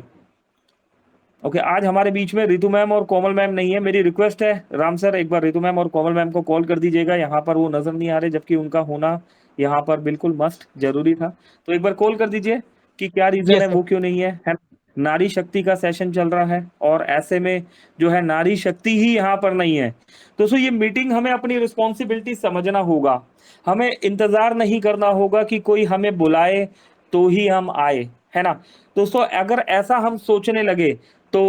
ओके। आज हमारे बीच में रितु मैम और कोमल मैम नहीं है। मेरी रिक्वेस्ट है राम सर, एक बार रितु मैम और कोमल मैम को कॉल कर दीजिएगा, यहाँ पर वो नजर नहीं आ रहे, जबकि उनका होना यहाँ पर बिल्कुल मस्ट जरूरी था। तो एक बार कॉल कर दीजिए कि क्या रीजन यस है, सर। वो क्यों नहीं है। नारी शक्ति का सेशन चल रहा है और ऐसे में जो है नारी शक्ति ही यहाँ पर नहीं है। दोस्तों ये मीटिंग हमें अपनी रिस्पॉन्सिबिलिटी समझना होगा, हमें इंतजार नहीं करना होगा कि कोई हमें बुलाए तो ही हम आए, है ना। दोस्तों अगर ऐसा हम सोचने लगे तो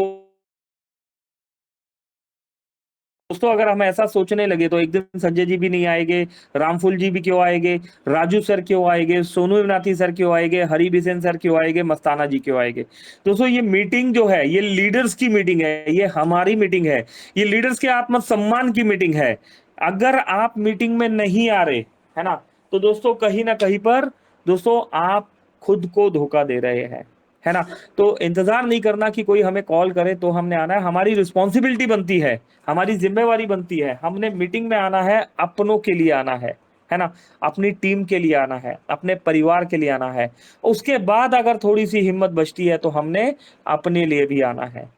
दोस्तों अगर हम ऐसा सोचने लगे तो एक दिन संजय जी भी नहीं आएंगे, रामफुल जी भी क्यों आएंगे, राजू सर क्यों आएंगे, सोनू इवनाथी सर क्यों आएंगे, हरि बिसेन सर क्यों आएंगे, मस्ताना जी क्यों आएंगे। दोस्तों ये मीटिंग जो है ये लीडर्स की मीटिंग है, ये हमारी मीटिंग है, ये लीडर्स के आत्मसम्मान की मीटिंग है। अगर आप मीटिंग में नहीं आ रहे है ना, तो दोस्तों कहीं ना कहीं पर दोस्तों आप खुद को धोखा दे रहे हैं, है ना। तो इंतजार नहीं करना कि कोई हमें कॉल करे तो हमने आना है, हमारी रिस्पॉन्सिबिलिटी बनती है, हमारी जिम्मेवारी बनती है, हमने मीटिंग में आना है, अपनों के लिए आना है ना, अपनी टीम के लिए आना है, अपने परिवार के लिए आना है। उसके बाद अगर थोड़ी सी हिम्मत बचती है तो हमने अपने लिए भी आना है,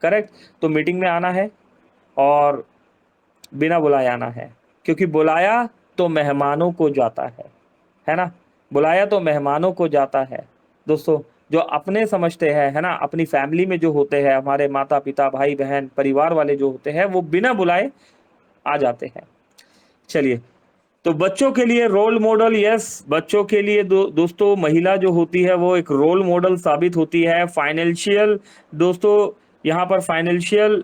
करेक्ट। तो मीटिंग में आना है और बिना बुलाए आना है, क्योंकि बुलाया तो मेहमानों को जाता है ना, बुलाया तो मेहमानों को जाता है। दोस्तों जो अपने समझते हैं, है ना, अपनी फैमिली में जो होते हैं, हमारे माता पिता भाई बहन परिवार वाले जो होते हैं, वो बिना बुलाए आ जाते हैं। चलिए तो बच्चों के लिए रोल मॉडल, यस, बच्चों के लिए दोस्तों महिला जो होती है वो एक रोल मॉडल साबित होती है। फाइनेंशियल दोस्तों, यहाँ पर फाइनेंशियल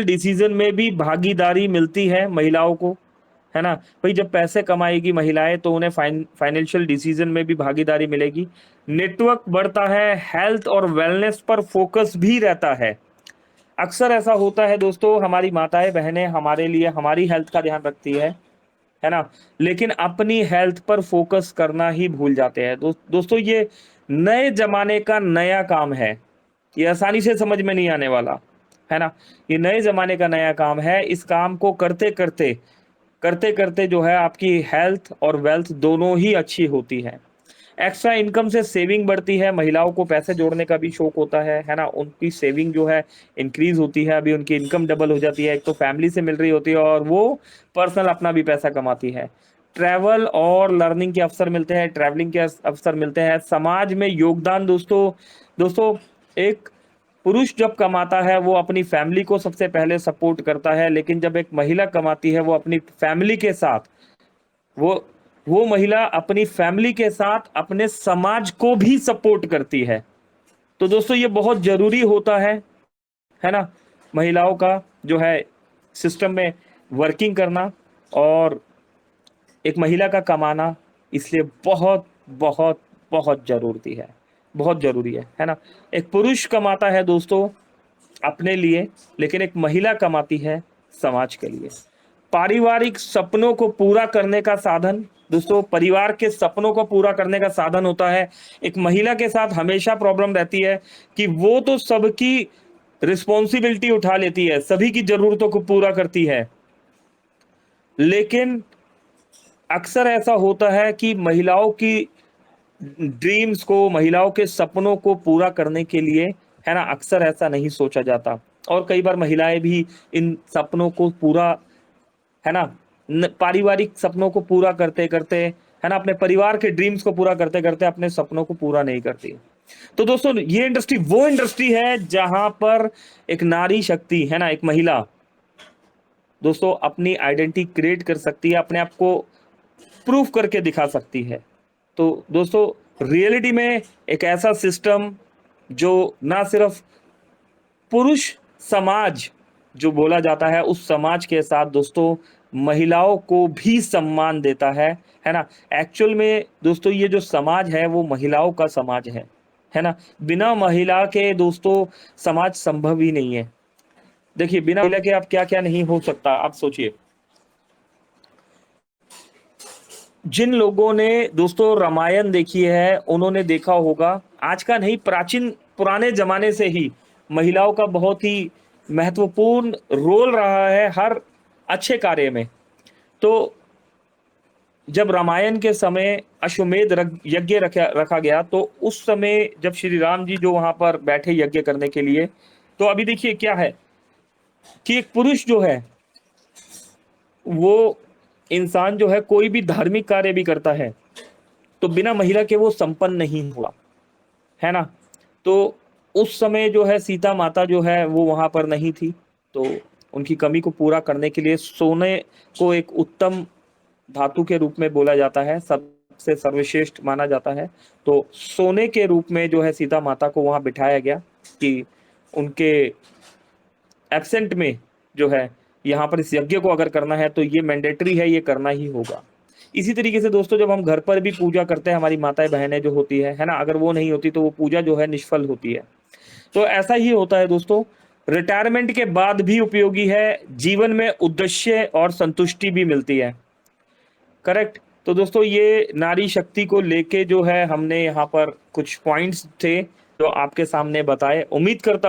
डिसीजन में भी भागीदारी मिलती है महिलाओं को, है ना भाई। जब पैसे कमाएगी महिलाएं तो उन्हें फाइनेंशियल डिसीजन में भी भागीदारी मिलेगी। नेटवर्क बढ़ता है, हेल्थ और वेलनेस पर फोकस भी रहता है। अक्सर ऐसा होता है दोस्तों, हमारी माताएं बहनें हमारे लिए हमारी हेल्थ का ध्यान रखती है ना, लेकिन अपनी हेल्थ पर फोकस करना ही भूल जाते हैं। दोस्तों ये नए जमाने का नया काम है, ये आसानी से समझ में नहीं आने वाला, है ना। ये नए जमाने का नया काम है। इस काम को करते करते जो है आपकी हेल्थ और वेल्थ दोनों ही अच्छी होती है। एक्स्ट्रा इनकम से सेविंग बढ़ती है। महिलाओं को पैसे जोड़ने का भी शौक होता है ना। उनकी सेविंग जो है इंक्रीज होती है। अभी उनकी इनकम डबल हो जाती है। एक तो फैमिली से मिल रही होती है और वो पर्सनल अपना भी पैसा कमाती है। ट्रैवल और लर्निंग के अवसर मिलते हैं, ट्रैवलिंग के अवसर मिलते हैं। समाज में योगदान दोस्तों एक पुरुष जब कमाता है वो अपनी फैमिली को सबसे पहले सपोर्ट करता है, लेकिन जब एक महिला कमाती है वो अपनी फैमिली के साथ वो महिला अपनी फैमिली के साथ अपने समाज को भी सपोर्ट करती है। तो दोस्तों ये बहुत जरूरी होता है ना, महिलाओं का जो है सिस्टम में वर्किंग करना और एक महिला का कमाना, इसलिए बहुत बहुत बहुत जरूरी है, बहुत जरूरी है ना। एक पुरुष कमाता है दोस्तों अपने लिए, लेकिन एक महिला कमाती है समाज के लिए। पारिवारिक सपनों को पूरा करने का साधन दोस्तों, परिवार के सपनों को पूरा करने का साधन होता है। एक महिला के साथ हमेशा प्रॉब्लम रहती है कि वो तो सबकी रिस्पॉन्सिबिलिटी उठा लेती है, सभी की जरूरतों को पूरा करती है, लेकिन अक्सर ऐसा होता है कि महिलाओं की ड्रीम्स को, महिलाओं के सपनों को पूरा करने के लिए, है ना, अक्सर ऐसा नहीं सोचा जाता। और कई बार महिलाएं भी इन सपनों को पूरा, है ना, पारिवारिक सपनों को पूरा करते करते, है ना, अपने परिवार के ड्रीम्स को पूरा करते करते अपने सपनों को पूरा नहीं करती। तो दोस्तों ये इंडस्ट्री वो इंडस्ट्री है जहां पर एक नारी शक्ति, है ना, एक महिला दोस्तों अपनी आइडेंटिटी क्रिएट कर सकती है, अपने आप को प्रूफ करके दिखा सकती है। तो दोस्तों रियलिटी में एक ऐसा सिस्टम जो ना सिर्फ पुरुष समाज जो बोला जाता है उस समाज के साथ दोस्तों महिलाओं को भी सम्मान देता है ना। एक्चुअल में दोस्तों ये जो समाज है वो महिलाओं का समाज है ना। बिना महिला के दोस्तों समाज संभव ही नहीं है। देखिए बिना महिला के आप क्या क्या नहीं हो सकता, आप सोचिए। जिन लोगों ने दोस्तों रामायण देखी है उन्होंने देखा होगा, आज का नहीं, प्राचीन पुराने जमाने से ही महिलाओं का बहुत ही महत्वपूर्ण रोल रहा है हर अच्छे कार्य में। तो जब रामायण के समय अश्वमेध यज्ञ रखा गया, तो उस समय जब श्री राम जी जो वहां पर बैठे यज्ञ करने के लिए, तो अभी देखिए क्या है कि एक पुरुष जो है वो इंसान जो है कोई भी धार्मिक कार्य भी करता है तो बिना महिला के वो संपन्न नहीं हुआ, है ना। तो उस समय जो है सीता माता जो है वो वहां पर नहीं थी, तो उनकी कमी को पूरा करने के लिए सोने को एक उत्तम धातु के रूप में बोला जाता है, सबसे सर्वश्रेष्ठ माना जाता है। तो सोने के रूप में जो है सीता माता को वहां बिठाया गया कि उनके एब्सेंट में जो है यहाँ पर इस यज्ञ को अगर करना है तो ये मैंडेटरी है, ये करना ही होगा। इसी तरीके से दोस्तों जब हम घर पर भी पूजा करते हैं, हमारी माताएं बहनें जो होती है ना, अगर वो नहीं होती तो वो पूजा जो है निष्फल होती है। तो ऐसा ही होता है दोस्तों, रिटायरमेंट के बाद भी उपयोगी है, जीवन में उद्देश्य और संतुष्टि भी मिलती है। करेक्ट। तो दोस्तों ये नारी शक्ति को लेके जो है हमने यहाँ पर कुछ पॉइंट्स थे जो आपके सामने बताए। उम्मीद करता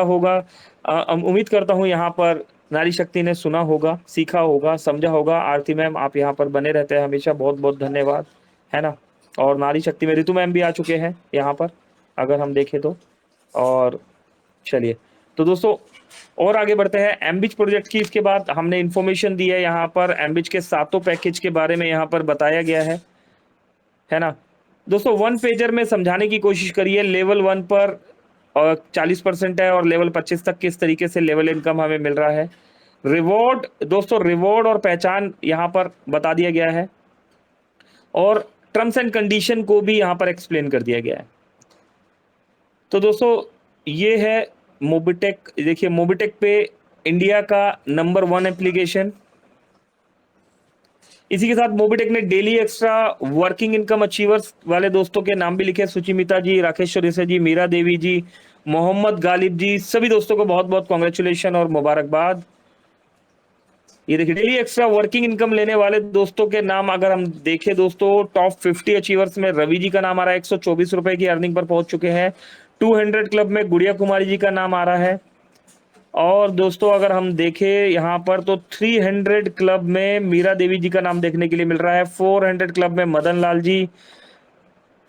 हूँ यहाँ पर नारी शक्ति ने सुना होगा, सीखा होगा, समझा होगा। आरती मैम आप यहाँ पर बने रहते हैं हमेशा, बहुत बहुत धन्यवाद, है ना। और नारी शक्ति में ऋतु मैम भी आ चुके हैं यहाँ पर अगर हम देखें तो। और चलिए तो दोस्तों और आगे बढ़ते हैं एमबिच प्रोजेक्ट की। इसके बाद हमने इंफॉर्मेशन दी है यहाँ पर एमबिच के 7 पैकेज के बारे में यहाँ पर बताया गया है ना। दोस्तों 1 पेजर में समझाने की कोशिश करिए। लेवल 1 पर 40% है और लेवल 25 तक किस तरीके से लेवल इनकम हमें मिल रहा है। रिवॉर्ड दोस्तों, रिवॉर्ड और पहचान यहाँ पर बता दिया गया है और टर्म्स एंड कंडीशन को भी यहाँ पर एक्सप्लेन कर दिया गया है। तो दोस्तों ये है मोबिटेक। देखिए मोबिटेक पे इंडिया का नंबर 1 एप्लीकेशन। इसी के साथ मोबिटेक ने daily extra working income achievers वाले दोस्तों के नाम भी लिखे, सुचिमिता जी, राकेश्वर ईसा जी, मीरा देवी जी, मोहम्मद गालिब जी, सभी दोस्तों को बहुत बहुत कॉन्ग्रेचुलेशन और मुबारकबाद। ये देखिए डेली एक्स्ट्रा वर्किंग इनकम लेने वाले दोस्तों के नाम अगर हम देखें दोस्तों, टॉप 50 अचीवर्स में रवि जी का नाम आ रहा है, 124 रुपए की अर्निंग पर पहुंच चुके हैं। 200 क्लब में गुड़िया कुमारी जी का नाम आ रहा है। और दोस्तों अगर हम देखें यहाँ पर तो 300 क्लब में मीरा देवी जी का नाम देखने के लिए मिल रहा है। 400 क्लब में मदन लाल जी,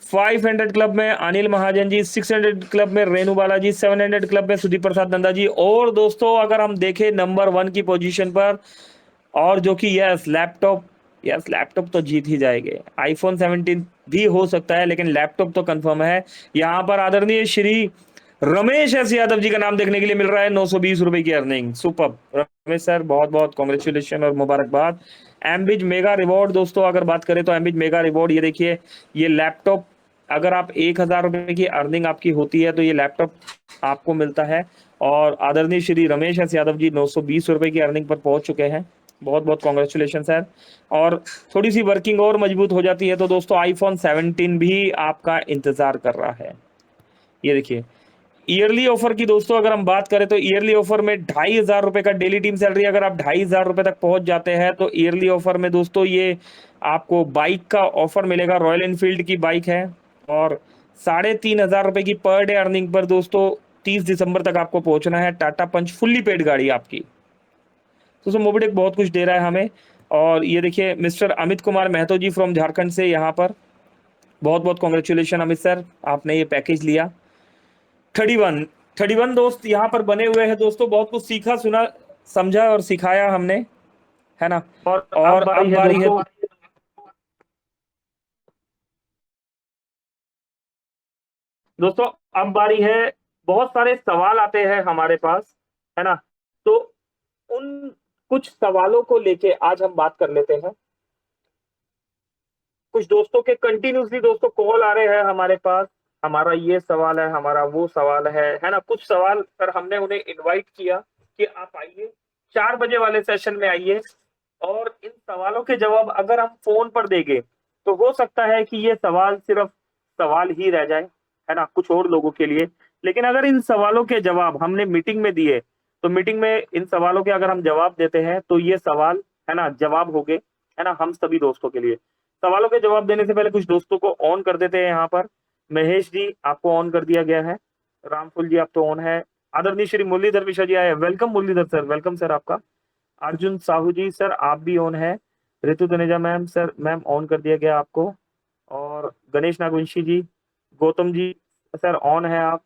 500 क्लब में अनिल महाजन जी, 600 क्लब में रेणु बालाजी, 700 क्लब में सुदीप प्रसाद नंदा जी। और दोस्तों अगर हम देखें नंबर 1 की पोजीशन पर, और जो कि यस लैपटॉप तो जीत ही जाएंगे, आईफोन 17 भी हो सकता है लेकिन लैपटॉप तो कंफर्म है। यहाँ पर आदरणीय श्री रमेश एस यादव जी का नाम देखने के लिए मिल रहा है, 920 रुपए की अर्निंग। सुपर रमेश सर, बहुत बहुत कॉन्ग्रेचुलेशन और मुबारकबाद। एमबिज मेगा रिवॉर्ड दोस्तों अगर बात करें तो एमबिज मेगा रिवॉर्ड, ये देखिए ये लैपटॉप, अगर आप 1000 रुपए की अर्निंग आपकी होती है तो ये लैपटॉप आपको मिलता है। और आदरणीय श्री रमेश एस यादव जी 920 रुपए की अर्निंग पर पहुंच चुके हैं, बहुत बहुत कॉन्ग्रेचुलेशन सर। और थोड़ी सी वर्किंग और मजबूत हो जाती है तो दोस्तों आईफोन 17 भी आपका इंतजार कर रहा है। ये देखिए ईयरली ऑफर की दोस्तों अगर हम बात करें तो ईयरली ऑफर में 2500 रुपए का डेली टीम सैलरी, अगर आप 2500 रुपए तक पहुंच जाते हैं तो ईयरली ऑफर में दोस्तों ये आपको बाइक का ऑफर मिलेगा। रॉयल एनफील्ड की बाइक है और 3500 रुपए की पर डे अर्निंग पर दोस्तों 30 दिसंबर तक आपको पहुंचना है। टाटा पंच फुल्ली पेड गाड़ी आपकी। दोस्तों मोबिटेक बहुत कुछ दे रहा है हमें। और ये देखिए मिस्टर अमित कुमार महतो जी फ्रॉम झारखंड से यहाँ पर, बहुत बहुत कॉन्ग्रेचुलेशन अमित सर, आपने ये पैकेज लिया। 31 दोस्त यहाँ पर बने हुए हैं दोस्तों, बहुत कुछ सीखा सुना समझा और सिखाया हमने, है ना। और अब बारी है दोस्तों, अब बारी है, बहुत सारे सवाल आते हैं हमारे पास, है ना। तो उन कुछ सवालों को लेके आज हम बात कर लेते हैं। कुछ दोस्तों के कंटिन्यूसली दोस्तों कॉल आ रहे हैं हमारे पास, हमारा ये सवाल है, हमारा वो सवाल है ना। कुछ सवाल सर हमने उन्हें इनवाइट किया कि आप आइए 4 बजे वाले सेशन में आइए और इन सवालों के जवाब अगर हम फोन पर देंगे तो हो सकता है कि ये सवाल सिर्फ सवाल ही रह जाए, है ना, कुछ और लोगों के लिए। लेकिन अगर इन सवालों के जवाब हमने मीटिंग में दिए तो मीटिंग में इन सवालों के अगर हम जवाब देते हैं तो ये सवाल, है ना, जवाब हो गए, है ना, हम सभी दोस्तों के लिए। सवालों के जवाब देने से पहले कुछ दोस्तों को ऑन कर देते हैं। यहाँ पर महेश जी आपको ऑन कर दिया गया है, रामफुल जी आप तो ऑन है, आदरणीय श्री मुरलीधर मिश्रा जी आए, welcome Murlidhar sir, welcome sir आपका। अर्जुन साहू जी सर आप भी ऑन है, Ritu Taneja ma'am sir, ma'am on कर दिया गया आपको। और गणेश नागवंशी जी, गौतम जी सर ऑन है आप।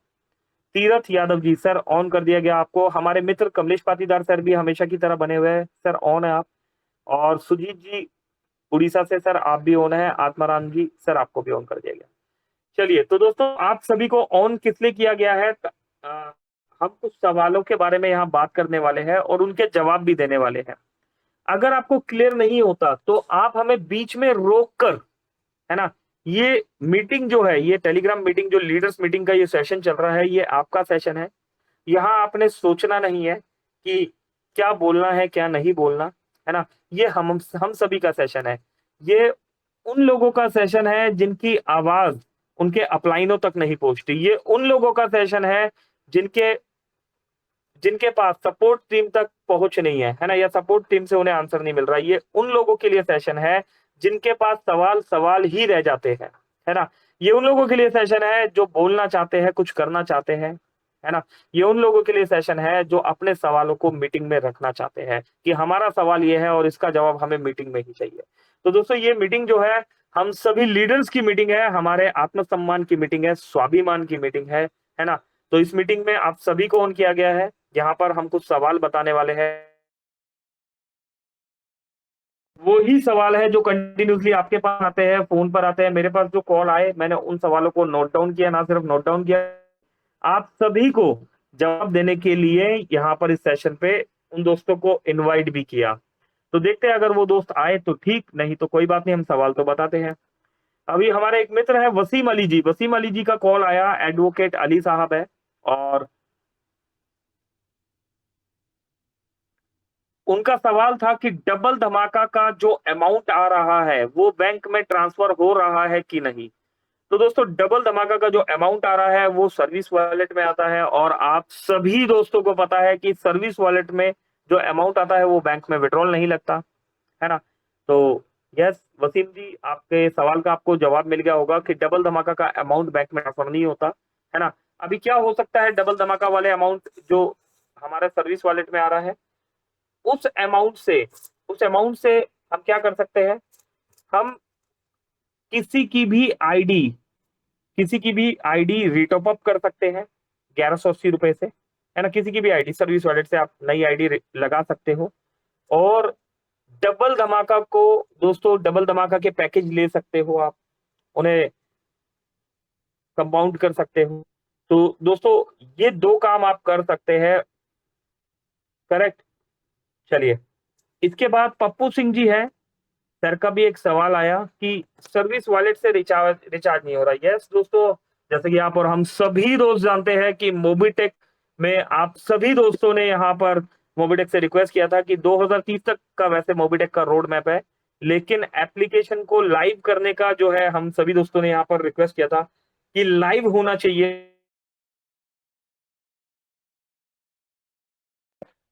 तीरथ यादव जी सर ऑन कर दिया गया आपको। हमारे मित्र कमलेश पाटीदार सर भी हमेशा की तरह बने हुए हैं सर, ऑन है आप। और सुजीत जी उड़ीसा से सर आप भी ऑन है। आत्माराम जी सर आपको भी ऑन कर दिया गया। चलिए तो दोस्तों आप सभी को ऑन किस लिए किया गया है, हम कुछ सवालों के बारे में यहाँ बात करने वाले हैं और उनके जवाब भी देने वाले हैं। अगर आपको क्लियर नहीं होता तो आप हमें बीच में रोक कर, है ना, ये मीटिंग जो है, ये टेलीग्राम मीटिंग जो लीडर्स मीटिंग का ये सेशन चल रहा है, ये आपका सेशन है। यहाँ आपने सोचना नहीं है कि क्या बोलना है क्या नहीं बोलना, है ना। ये हम सभी का सेशन है। ये उन लोगों का सेशन है जिनकी आवाज उनके अपलाइनों तक नहीं पहुंचती। ये उन लोगों का सेशन है जिनके जिनके पास सपोर्ट टीम तक पहुंच नहीं है ना, या सपोर्ट टीम से उन्हें आंसर नहीं मिल रहा। ये उन लोगों के लिए सेशन है जिनके पास सवाल ही रह जाते हैं, है ना। ये उन लोगों के लिए सेशन है जो बोलना चाहते हैं, कुछ करना चाहते हैं, है ना। ये उन लोगों के लिए सेशन है जो अपने सवालों को मीटिंग में रखना चाहते हैं कि हमारा सवाल ये है और इसका जवाब हमें मीटिंग में ही चाहिए। तो दोस्तों ये मीटिंग जो है हम सभी लीडर्स की मीटिंग है, हमारे आत्मसम्मान की मीटिंग है, स्वाभिमान की मीटिंग है ना। तो इस मीटिंग में आप सभी को ऑन किया गया है। यहाँ पर हम कुछ सवाल बताने वाले हैं, वो ही सवाल है जो कंटिन्यूसली आपके पास आते हैं, फोन पर आते हैं, मेरे पास जो कॉल आए मैंने उन सवालों को नोट डाउन किया, ना सिर्फ नोट डाउन किया, आप सभी को जवाब देने के लिए यहाँ पर इस सेशन पे उन दोस्तों को इनवाइट भी किया। तो देखते हैं अगर वो दोस्त आए तो ठीक, नहीं तो कोई बात नहीं, हम सवाल तो बताते हैं। अभी हमारे एक मित्र है वसीम अली जी, वसीम अली जी का कॉल आया, एडवोकेट अली साहब है, और उनका सवाल था कि डबल धमाका का जो अमाउंट आ रहा है वो बैंक में ट्रांसफर हो रहा है कि नहीं। तो दोस्तों डबल धमाका का जो अमाउंट आ रहा है वो सर्विस वॉलेट में आता है, और आप सभी दोस्तों को पता है कि सर्विस वॉलेट में जो अमाउंट आता है वो बैंक में विड्रॉल नहीं लगता है ना। तो यस वसीम जी, आपके सवाल का आपको जवाब मिल गया होगा कि डबल धमाका का अमाउंट बैंक में ट्रांसफर नहीं होता है ना। अभी क्या हो सकता है डबल धमाका वाले अमाउंट जो हमारा सर्विस वॉलेट में आ रहा है, उस अमाउंट से हम क्या कर सकते हैं, हम किसी की भी आईडी रिटॉप अप कर सकते हैं 1180 रुपए से, है ना। किसी की भी आईडी सर्विस वॉलेट से आप नई आईडी लगा सकते हो, और डबल धमाका को दोस्तों, डबल धमाका के पैकेज ले सकते हो आप, उन्हें कंपाउंड कर सकते हो। तो दोस्तों ये दो काम आप कर सकते हैं, करेक्ट। चलिए, इसके बाद पप्पू सिंह जी है, सर का भी एक सवाल आया कि सर्विस वॉलेट से रिचार्ज नहीं हो रहा। यस दोस्तों, जैसे कि आप और हम सभी दोस्त जानते हैं कि मोबीटेक में आप सभी दोस्तों ने यहाँ पर मोबीटेक से रिक्वेस्ट किया था कि 2030 तक का वैसे मोबीटेक का रोड मैप है, लेकिन एप्लीकेशन को लाइव करने का जो है हम सभी दोस्तों ने यहाँ पर रिक्वेस्ट किया था कि लाइव होना चाहिए।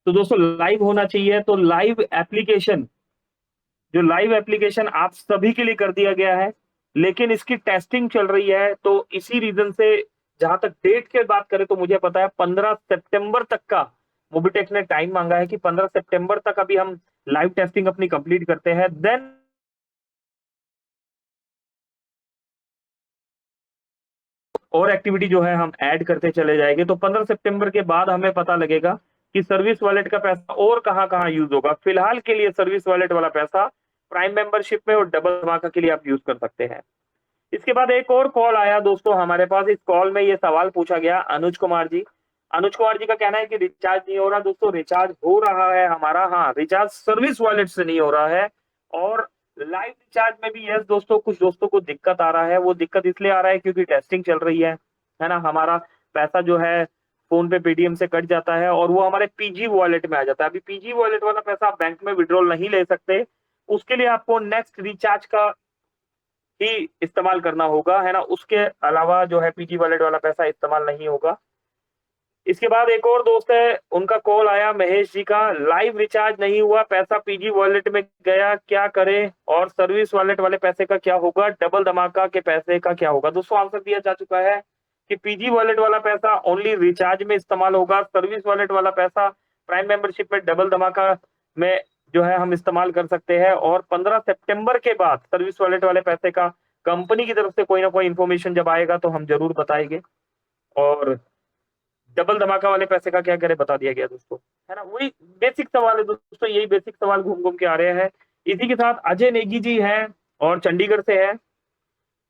तो दोस्तों लाइव होना चाहिए, तो लाइव एप्लीकेशन आप सभी के लिए कर दिया गया है, लेकिन इसकी टेस्टिंग चल रही है। तो इसी रीजन से जहां तक डेट की बात करें तो मुझे पता है 15 सितंबर तक का मोबीटेक ने टाइम मांगा है कि 15 सितंबर तक अभी हम लाइव टेस्टिंग अपनी कंप्लीट करते हैं, देन और एक्टिविटी जो है हम ऐड करते चले जाएंगे। तो 15 सितंबर के बाद हमें पता लगेगा कि सर्विस वॉलेट का पैसा और कहां कहां यूज होगा। फिलहाल के लिए सर्विस वॉलेट वाला पैसा प्राइम मेंबरशिप में और डबल धमाका के लिए आप यूज कर सकते हैं। इसके बाद एक और कॉल आया दोस्तों हमारे पास, इस कॉल में ये सवाल पूछा गया अनुज कुमार जी का कहना है कि रिचार्ज नहीं हो रहा। दोस्तों रिचार्ज हो रहा है हमारा, हाँ, रिचार्ज सर्विस वॉलेट से नहीं हो रहा है, और लाइव रिचार्ज में भी यस दोस्तों कुछ दोस्तों को दिक्कत आ रहा है। वो दिक्कत इसलिए आ रहा है क्योंकि टेस्टिंग चल रही है ना। हमारा पैसा जो है फोन पे पेटीएम से कट जाता है और वो हमारे पीजी वॉलेट में आ जाता है। अभी पीजी वॉलेट वाला पैसा आप बैंक में विड्रॉल नहीं ले सकते, उसके लिए आपको नेक्स्ट रिचार्ज का ही इस्तेमाल करना होगा, है ना। उसके अलावा जो है पीजी वॉलेट वाला पैसा इस्तेमाल नहीं होगा। इसके बाद एक और दोस्त है, उनका कॉल आया महेश जी का, लाइव रिचार्ज नहीं हुआ, पैसा पीजी वॉलेट में गया, क्या करें, और सर्विस वॉलेट वाले पैसे का क्या होगा, डबल धमाका के पैसे का क्या होगा। दोस्तों आंसर दिया जा चुका है कि पीजी वॉलेट वाला पैसा ओनली रिचार्ज में इस्तेमाल होगा, सर्विस वॉलेट वाला पैसा प्राइम मेंबरशिप में डबल धमाका में जो है हम इस्तेमाल कर सकते हैं। और 15 सितंबर के बाद सर्विस वॉलेट वाले पैसे का कंपनी की तरफ से कोई ना कोई इन्फॉर्मेशन जब आएगा तो हम जरूर बताएंगे। और डबल धमाका वाले पैसे का क्या करें बता दिया गया दोस्तों, है ना। वही बेसिक सवाल है दोस्तों, यही बेसिक सवाल घूम घूम के आ रहे हैं। इसी के साथ अजय नेगी जी हैं और चंडीगढ़ से है,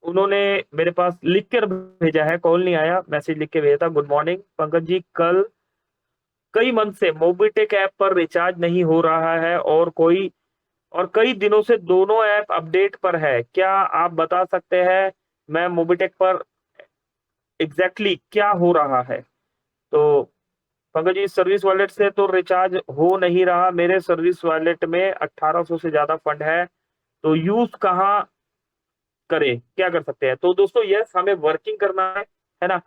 उन्होंने मेरे पास लिख कर भेजा है, कॉल नहीं आया, मैसेज लिख के भेजा था। गुड मॉर्निंग पंकज जी, कल कई मंथ से मोबीटेक ऐप पर रिचार्ज नहीं हो रहा है और कई दिनों से दोनों ऐप अपडेट पर है, क्या आप बता सकते हैं मैं मोबीटेक पर एग्जैक्टली क्या हो रहा है। तो पंकज जी सर्विस वॉलेट से तो रिचार्ज हो नहीं रहा, मेरे सर्विस वॉलेट में 1800 से ज्यादा फंड है, तो यूज कहाँ करें, क्या कर सकते हैं। तो दोस्तों यस हमें वर्किंग करना है ना।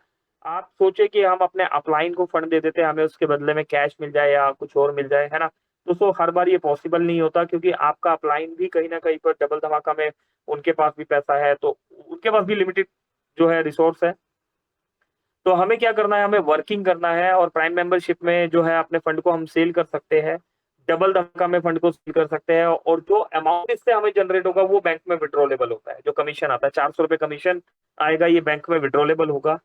आप सोचे कि हम अपने अपलाइन को फंड दे देते हैं, हमें उसके बदले में कैश मिल जाए या कुछ और मिल जाए, है ना। दोस्तों हर बार ये पॉसिबल नहीं होता, क्योंकि आपका अपलाइन भी कहीं ना कहीं पर डबल धमाका में उनके पास भी पैसा है, तो उनके पास भी लिमिटेड जो है रिसोर्स है। तो हमें क्या करना है, हमें वर्किंग करना है, और प्राइम मेंबरशिप में जो है अपने फंड को हम सेल कर सकते हैं, डबल धमाका में फंड को सेल कर सकते हैं, और जो अमाउंट इससे हमें जनरेट होगा वो बैंक में विड्रॉलेबल होता है। जो कमीशन आता है 400 रुपए कमीशन आएगा, ये बैंक में विड्रॉलेबल होगा,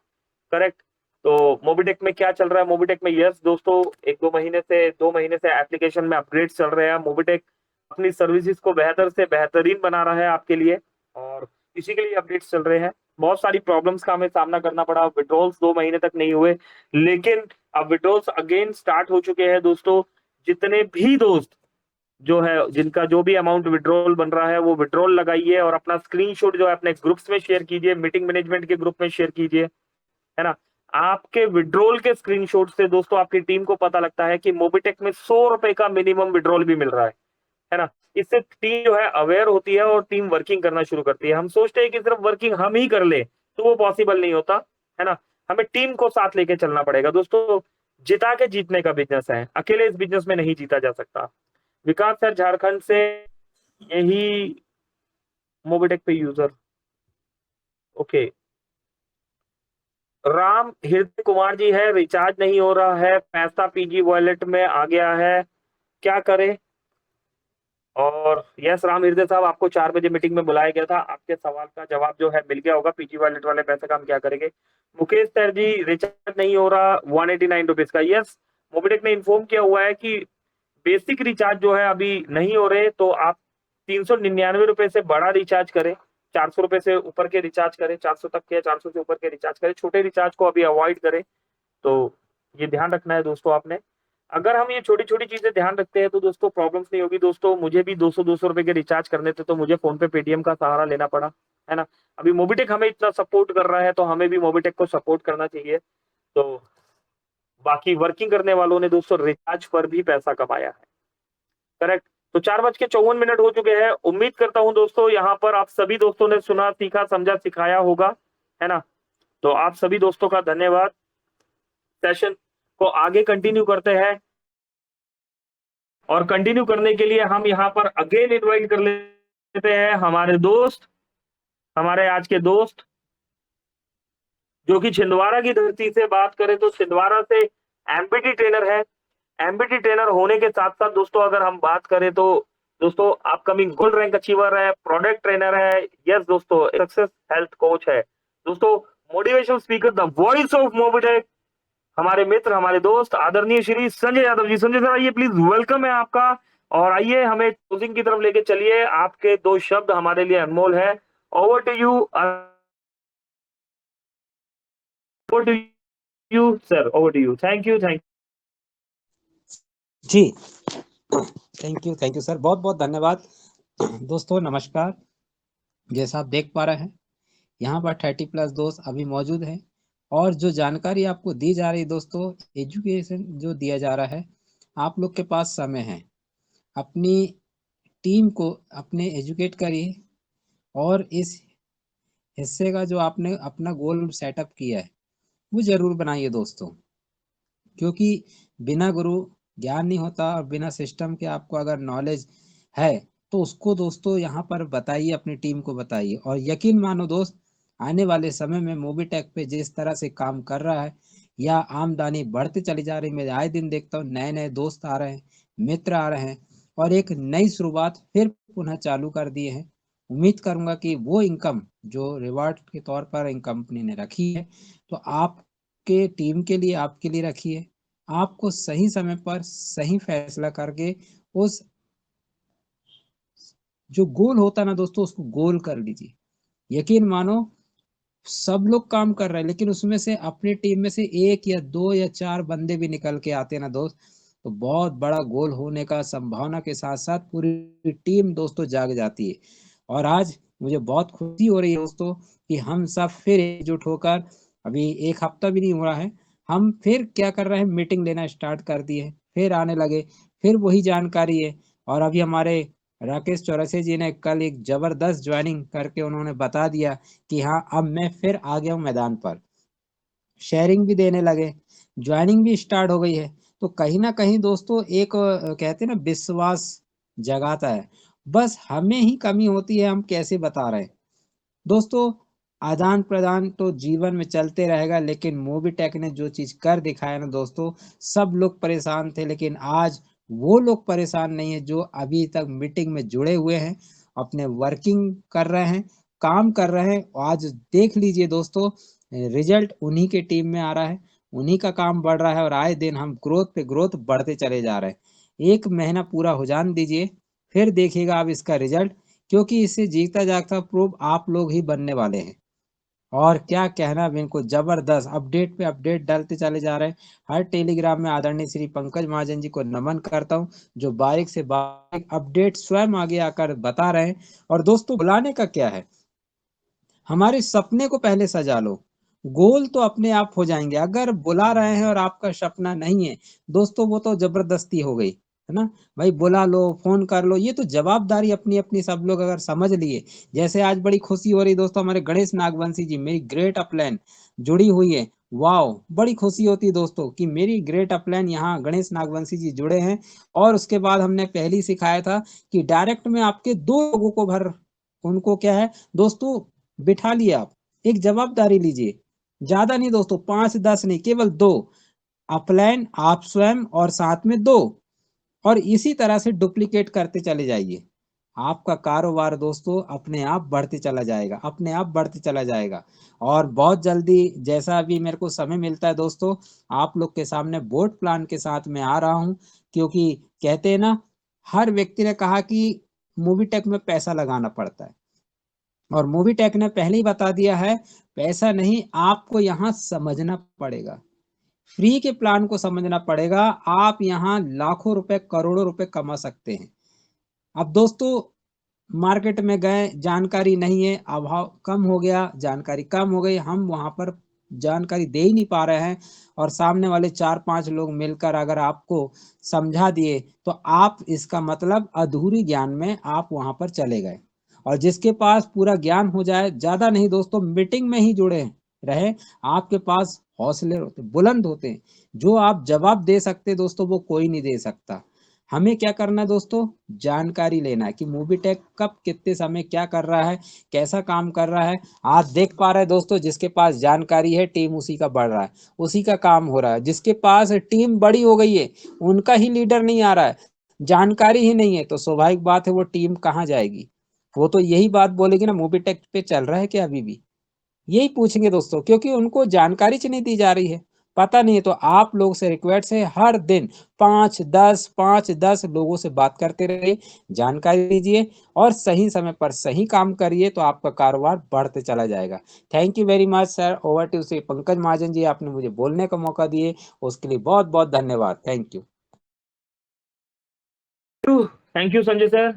करेक्ट। तो मोबीटेक में क्या चल रहा है, मोबीटेक में यस दोस्तों 2 महीने से एप्लीकेशन में अपग्रेड चल रहे हैं। मोबीटेक अपनी सर्विसेज को बेहतर से बेहतरीन बना रहा है आपके लिए, और इसी के लिए अपडेट्स चल रहे हैं। बहुत सारी प्रॉब्लम्स का हमें सामना करना पड़ा, विड्रॉल्स 2 महीने तक नहीं हुए, लेकिन अब विड्रॉल्स अगेन स्टार्ट हो चुके हैं दोस्तों। जितने भी दोस्त जो है, जिनका जो भी अमाउंट विड्रॉल बन रहा है, वो विड्रॉल लगाइए और अपना स्क्रीनशॉट जो है अपने ग्रुप्स में शेयर कीजिए, मीटिंग मैनेजमेंट के ग्रुप में शेयर कीजिए, है ना? आपके विड्रॉल के स्क्रीनशॉट से दोस्तों आपकी टीम को पता लगता है कि मोबिटेक में ₹100 का मिनिमम विड्रॉल भी मिल रहा है ना? इससे टीम जो है अवेयर होती है और टीम वर्किंग करना शुरू करती है। हम सोचते हैं कि सिर्फ वर्किंग हम ही कर लें, तो वो पॉसिबल नहीं होता, है ना? हमें टीम को साथ लेके चलना पड़ेगा। दोस्तों, जिता के जीतने का बिज़नेस है, अकेले इस बिज़नेस में नहीं जीता जा सकता। विकास सर झारखंड से, यही मोबिटेक पे यूज़र, ओके। राम हृदय कुमार जी है, रिचार्ज नहीं हो रहा है, पैसा पीजी वॉलेट में आ गया है, क्या करें? और यस राम हृदय साहब, आपको 4 बजे मीटिंग में बुलाया गया था, आपके सवाल का जवाब जो है मिल गया होगा। पीजी वॉलेट वाले पैसे का हम क्या करेंगे? मुकेश सर जी, रिचार्ज नहीं हो रहा ₹189 का। यस, मोबिटेक ने इन्फॉर्म किया हुआ है कि बेसिक रिचार्ज जो है अभी नहीं हो रहे, तो आप ₹399 से बड़ा रिचार्ज करें, ₹400 से ऊपर के रिचार्ज करें, 400 तक के, 400 से ऊपर के रिचार्ज करें, छोटे रिचार्ज को अभी अवॉइड करें। तो ये ध्यान रखना है दोस्तों आपने। अगर हम ये छोटी-छोटी चीजें ध्यान रखते हैं तो दोस्तों प्रॉब्लम्स नहीं होगी। दोस्तों, मुझे भी ₹200 के रिचार्ज करने थे, तो मुझे फ़ोन पे, पेटीएम का सहारा लेना पड़ा, है ना? अभी मोबिटेक हमें इतना सपोर्ट कर रहा है, तो हमें भी मोबिटेक को सपोर्ट करना चाहिए। तो बाकी वर्किंग करने वालों ने दोस्तों रिचार्ज पर भी पैसा कमाया है, करेक्ट? तो 4:54 हो चुके हैं। उम्मीद करता हूँ दोस्तों यहाँ पर आप सभी दोस्तों ने सुना, सीखा, समझा, सिखाया होगा, है ना? तो आप सभी दोस्तों का धन्यवाद। सेशन को आगे कंटिन्यू करते हैं, और कंटिन्यू करने के लिए हम यहाँ पर अगेन इनवाइट कर लेते हैं हमारे दोस्त, हमारे आज के दोस्त, जो कि छिंदवाड़ा की धरती से बात करें तो छिंदवाड़ा से एमबीटी ट्रेनर है। एमबीटी ट्रेनर होने के साथ-साथ दोस्तों अगर हम बात करें तो दोस्तों अपकमिंग गोल्ड रैंक अचीवर है, प्रोडक्ट ट्रेनर है, यस दोस्तों, सक्सेस हेल्थ कोच है। दोस्तों, motivational speaker, the voice of Mobitech, हमारे मित्र, हमारे दोस्त आदरणीय श्री संजय यादव जी। संजय सर आइए प्लीज, वेलकम है आपका। और आइए हमें क्लोजिंग की तरफ लेके चलिए। आपके 2 शब्द हमारे लिए अनमोल है। Over to you, over to you sir, over to you. Thank you, thank जी, थैंक यू सर, बहुत बहुत धन्यवाद। दोस्तों नमस्कार। जैसा आप देख पा रहे हैं, यहाँ पर 30+ दोस्त अभी मौजूद हैं, और जो जानकारी आपको दी जा रही है दोस्तों, एजुकेशन जो दिया जा रहा है, आप लोग के पास समय है, अपनी टीम को अपने एजुकेट करिए, और इस हिस्से का जो आपने अपना गोल सेटअप किया है, वो जरूर बनाइए दोस्तों, क्योंकि बिना गुरु ज्ञान नहीं होता, और बिना सिस्टम के आपको अगर नॉलेज है तो उसको दोस्तों यहाँ पर बताइए, अपनी टीम को बताइए। और यकीन मानो दोस्त, आने वाले समय में मोबिटेक पे जिस तरह से काम कर रहा है, या आमदनी बढ़ती चली जा रही, मैं आए दिन देखता हूँ नए नए दोस्त आ रहे हैं, मित्र आ रहे हैं, और एक नई शुरुआत फिर पुनः चालू कर दिए हैं। उम्मीद करूंगा कि वो इनकम जो रिवार्ड के तौर पर इन कंपनी ने रखी है, तो आपके टीम के लिए, आपके लिए रखी है। आपको सही समय पर सही फैसला करके उस जो गोल होता है ना दोस्तों, उसको गोल कर लीजिए। यकीन मानो, सब लोग काम कर रहे हैं, लेकिन उसमें से अपनी टीम में से 1 या 2 या 4 बंदे भी निकल के आते हैं ना दोस्त, तो बहुत बड़ा गोल होने का संभावना के साथ साथ पूरी टीम दोस्तों जाग जाती है। और आज मुझे बहुत खुशी हो रही है दोस्तों कि हम सब फिर एकजुट होकर, अभी 1 हफ्ता भी नहीं हुआ है, हम फिर क्या कर रहे हैं, मीटिंग लेना स्टार्ट कर दिए, फिर आने लगे, फिर वही जानकारी है। और अभी हमारे राकेश चौरसिया जी ने कल एक जबरदस्त ज्वाइनिंग करके उन्होंने बता दिया कि हाँ, अब मैं फिर आ गया हूँ मैदान पर, शेयरिंग भी देने लगे, ज्वाइनिंग भी स्टार्ट हो गई है। तो कहीं ना कहीं दोस्तों एक कहते हैं ना, विश्वास जगाता है। बस हमें ही कमी होती है, हम कैसे बता रहे हैं दोस्तों। आदान प्रदान तो जीवन में चलते रहेगा, लेकिन मोबिटेक ने जो चीज कर दिखाया ना दोस्तों, सब लोग परेशान थे, लेकिन आज वो लोग परेशान नहीं है जो अभी तक मीटिंग में जुड़े हुए हैं, अपने वर्किंग कर रहे हैं, काम कर रहे हैं। आज देख लीजिए दोस्तों, रिजल्ट उन्हीं के टीम में आ रहा है, उन्हीं का काम बढ़ रहा है, और आए दिन हम ग्रोथ पे ग्रोथ बढ़ते चले जा रहे हैं। 1 महीना पूरा हो जान दीजिए, फिर देखिएगा आप इसका रिजल्ट, क्योंकि इससे जीता जागता प्रूफ आप लोग ही बनने वाले हैं। और क्या कहना, बिल्कुल जबरदस्त अपडेट पे अपडेट डालते चले जा रहे हैं। हर टेलीग्राम में आदरणीय श्री पंकज महाजन जी को नमन करता हूँ, जो बारीक से बारीक अपडेट स्वयं आगे आकर बता रहे हैं। और दोस्तों बुलाने का क्या है, हमारे सपने को पहले सजा लो, गोल तो अपने आप हो जाएंगे। अगर बुला रहे हैं और आपका सपना नहीं है दोस्तों, वो तो जबरदस्ती हो गई, है ना भाई। बुला लो, फोन कर लो, ये तो जवाबदारी अपनी अपनी सब लोग अगर समझ लिए। जैसे आज बड़ी खुशी हो रही दोस्तों, हमारे गणेश नागवंशी जी, मेरी ग्रेट अपलाइन जुड़ी हुई है। वाओ, बड़ी खुशी होती है दोस्तों कि मेरी ग्रेट अपलाइन यहाँ गणेश नागवंशी जी जुड़े हैं। और उसके बाद हमने पहले ही सिखाया था कि डायरेक्ट में आपके 2 लोगों को भर, उनको क्या है दोस्तों, बिठा लिया आप, एक जवाबदारी लीजिए। ज्यादा नहीं दोस्तों, 5-10 नहीं, केवल 2 अपलाइन, आप स्वयं और साथ में 2, और इसी तरह से डुप्लीकेट करते चले जाइए। आपका कारोबार दोस्तों अपने आप बढ़ते चला जाएगा, अपने आप बढ़ते चला जाएगा। और बहुत जल्दी जैसा अभी मेरे को समय मिलता है दोस्तों, आप लोग के सामने बोर्ड प्लान के साथ मैं आ रहा हूँ। क्योंकि कहते हैं ना, हर व्यक्ति ने कहा कि मूवीटेक में पैसा लगाना पड़ता है, और मूवीटेक ने पहले ही बता दिया है, पैसा नहीं, आपको यहाँ समझना पड़ेगा। फ्री के प्लान को समझना पड़ेगा। आप यहाँ लाखों रुपए, करोड़ों रुपए कमा सकते हैं। अब दोस्तों मार्केट में गए, जानकारी नहीं है, अभाव कम हो गया, जानकारी कम हो गई, हम वहां पर जानकारी दे ही नहीं पा रहे हैं, और सामने वाले 4-5 लोग मिलकर अगर आपको समझा दिए, तो आप इसका मतलब अधूरी ज्ञान में आप वहां पर चले गए। और जिसके पास पूरा ज्ञान हो जाए, ज्यादा नहीं दोस्तों, मीटिंग में ही जुड़े रहे, आपके पास हौसले होते, बुलंद होते हैं। जो आप जवाब दे सकते दोस्तों, वो कोई नहीं दे सकता। हमें क्या करना है दोस्तों, जानकारी लेना है कि मूवीटेक कब कितने समय क्या कर रहा है, कैसा काम कर रहा है। आज देख पा रहे हैं दोस्तों, जिसके पास जानकारी है टीम उसी का बढ़ रहा है, उसी का काम हो रहा है। जिसके पास टीम बड़ी हो गई है, उनका ही लीडर नहीं आ रहा है, जानकारी ही नहीं है, तो स्वाभाविक बात है वो टीम कहाँ जाएगी। वो तो यही बात बोलेगी ना, मूवीटेक पे चल रहा है क्या अभी भी, यही पूछेंगे दोस्तों, क्योंकि उनको जानकारी च नहीं दी जा रही है, पता नहीं है। तो आप लोग से रिक्वेस्ट है, हर दिन 5-10 लोगों से बात करते रहिए, जानकारी लीजिए, और सही समय पर सही काम करिए, तो आपका कारोबार बढ़ते चला जाएगा। Thank you very much sir. Over to से पंकज महाजन जी, आपने मुझे बोलने का मौका दिए, उसके लिए बहुत बहुत धन्यवाद। Thank you. Thank you Sanjay sir.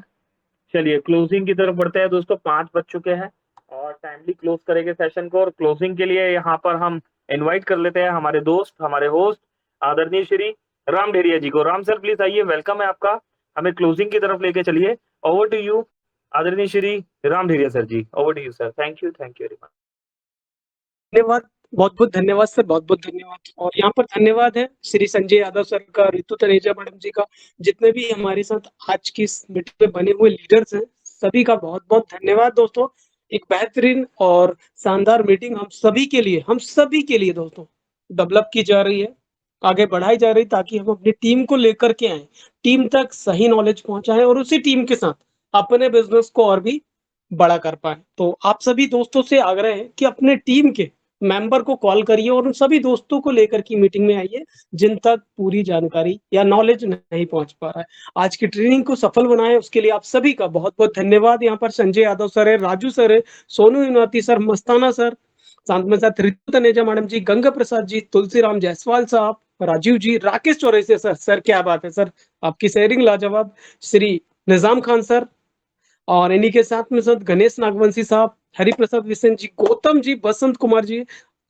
चलिए क्लोजिंग की तरफ बढ़ते हैं दोस्तों, 5 बज चुके हैं और टाइमली क्लोज करेंगे सेशन को। और क्लोजिंग के लिए यहाँ पर हम इनवाइट कर लेते हैं हमारे दोस्त, हमारे होस्ट आदरणीय श्री राम ढेरिया जी को। राम सर प्लीज आइए, वेलकम है आपका, हमें क्लोजिंग की तरफ लेके चलिए। ओवर टू यू आदरणीय Shri Ram Dheria sir ji, over to you sir. Thank you very much. धन्यवाद, बहुत बहुत धन्यवाद सर, बहुत बहुत धन्यवाद। और यहाँ पर धन्यवाद है श्री संजय यादव सर का, रितु तनेजा मैडम जी का, जितने भी हमारे साथ आज की इस मीटिंग में बने हुए लीडर्स हैं, सभी का बहुत बहुत धन्यवाद दोस्तों। एक बेहतरीन और शानदार मीटिंग हम सभी के लिए दोस्तों डेवलप की जा रही है, आगे बढ़ाई जा रही, ताकि हम अपनी टीम को लेकर के आए, टीम तक सही नॉलेज पहुंचाएं, और उसी टीम के साथ अपने बिजनेस को और भी बड़ा कर पाए। तो आप सभी दोस्तों से आग्रह है कि अपने टीम के मेंबर को कॉल करिए और उन सभी दोस्तों को लेकर की मीटिंग में आइए जिन तक पूरी जानकारी या नॉलेज नहीं पहुंच पा रहा है। आज की ट्रेनिंग को सफल बनाए, उसके लिए आप सभी का बहुत बहुत धन्यवाद। यहाँ पर संजय यादव सर है, राजू सर है, सोनू युनाती सर, मस्ताना सर, साथ में साथ रितु तनेजा मैडम जी, गंगा प्रसाद जी, तुलसीराम जायसवाल साहब, राजीव जी, राकेश चौरसिया सर, सर क्या बात है सर, आपकी शेयरिंग लाजवाब, श्री निजाम खान सर, और इन्हीं के साथ में साथ गणेश नागवंशी साहब, हरिप्रसाद विसेन जी, गौतम जी, बसंत कुमार जी,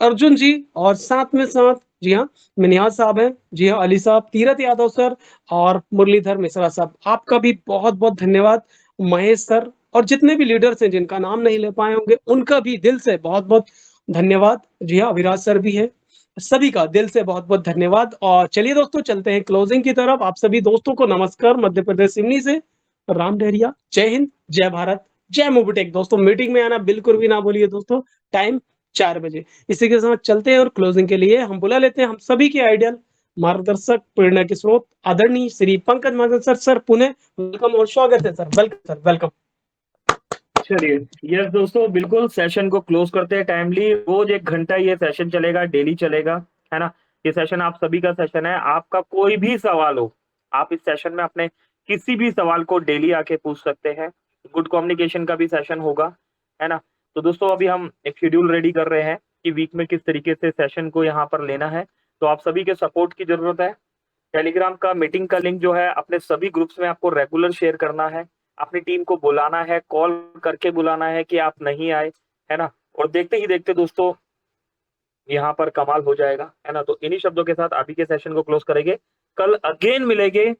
अर्जुन जी, और साथ में साथ जी हाँ मिनियाज साहब हैं, जी हाँ अली साहब, तीरथ यादव सर, और मुरलीधर मिश्रा साहब, आपका भी बहुत बहुत धन्यवाद। महेश सर, और जितने भी लीडर्स हैं जिनका नाम नहीं ले पाए होंगे, उनका भी दिल से बहुत बहुत धन्यवाद। जी हाँ अविराज सर भी है, सभी का दिल से बहुत बहुत धन्यवाद। और चलिए दोस्तों चलते हैं क्लोजिंग की तरफ। आप सभी दोस्तों को नमस्कार, मध्य प्रदेश सिवनी से राम डेरिया, जय हिंद, जय भारत, जय मोबिटेक। दोस्तों मीटिंग में आना बिल्कुल भी ना भूलिए दोस्तों, टाइम 4 बजे। इसी के साथ चलते हैं और क्लोजिंग के लिए हम बुला लेते हैं हम सभी के आइडियल मार्गदर्शक, प्रेरणा के स्रोत आदरणीय श्री पंकज महाजन सर। सर पुनः वेलकम और स्वागत है सर, वेलकम सर, वेलकम। चलिए यस दोस्तों, बिल्कुल सेशन को क्लोज करते हैं टाइमली। रोज 1 घंटा ये सेशन चलेगा, डेली चलेगा, है ना। ये सेशन आप सभी का सेशन है, आपका कोई भी सवाल हो, आप इस सेशन में अपने किसी भी सवाल को डेली आके पूछ सकते हैं। गुड कम्युनिकेशन का भी सेशन होगा, है ना। तो दोस्तों अभी हम एक शेड्यूल रेडी कर रहे हैं कि वीक में किस तरीके से सेशन को यहाँ पर लेना है। तो आप सभी के सपोर्ट की जरूरत है। टेलीग्राम का मीटिंग का लिंक जो है अपने सभी ग्रुप्स में आपको रेगुलर शेयर करना है, अपनी टीम को बुलाना है, कॉल करके बुलाना है कि आप नहीं आए, है ना। और देखते ही देखते दोस्तों यहाँ पर कमाल हो जाएगा, है ना। तो इन्हीं शब्दों के साथ अभी के सेशन को क्लोज करेंगे। कल अगेन मिलेंगे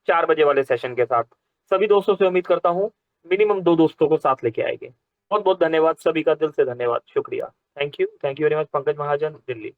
4 बजे वाले सेशन के साथ। सभी दोस्तों से उम्मीद करता हूँ मिनिमम 2 दोस्तों को साथ लेके आएंगे। बहुत बहुत धन्यवाद, सभी का दिल से धन्यवाद, शुक्रिया। Thank you very much. Pankaj Mahajan, Delhi.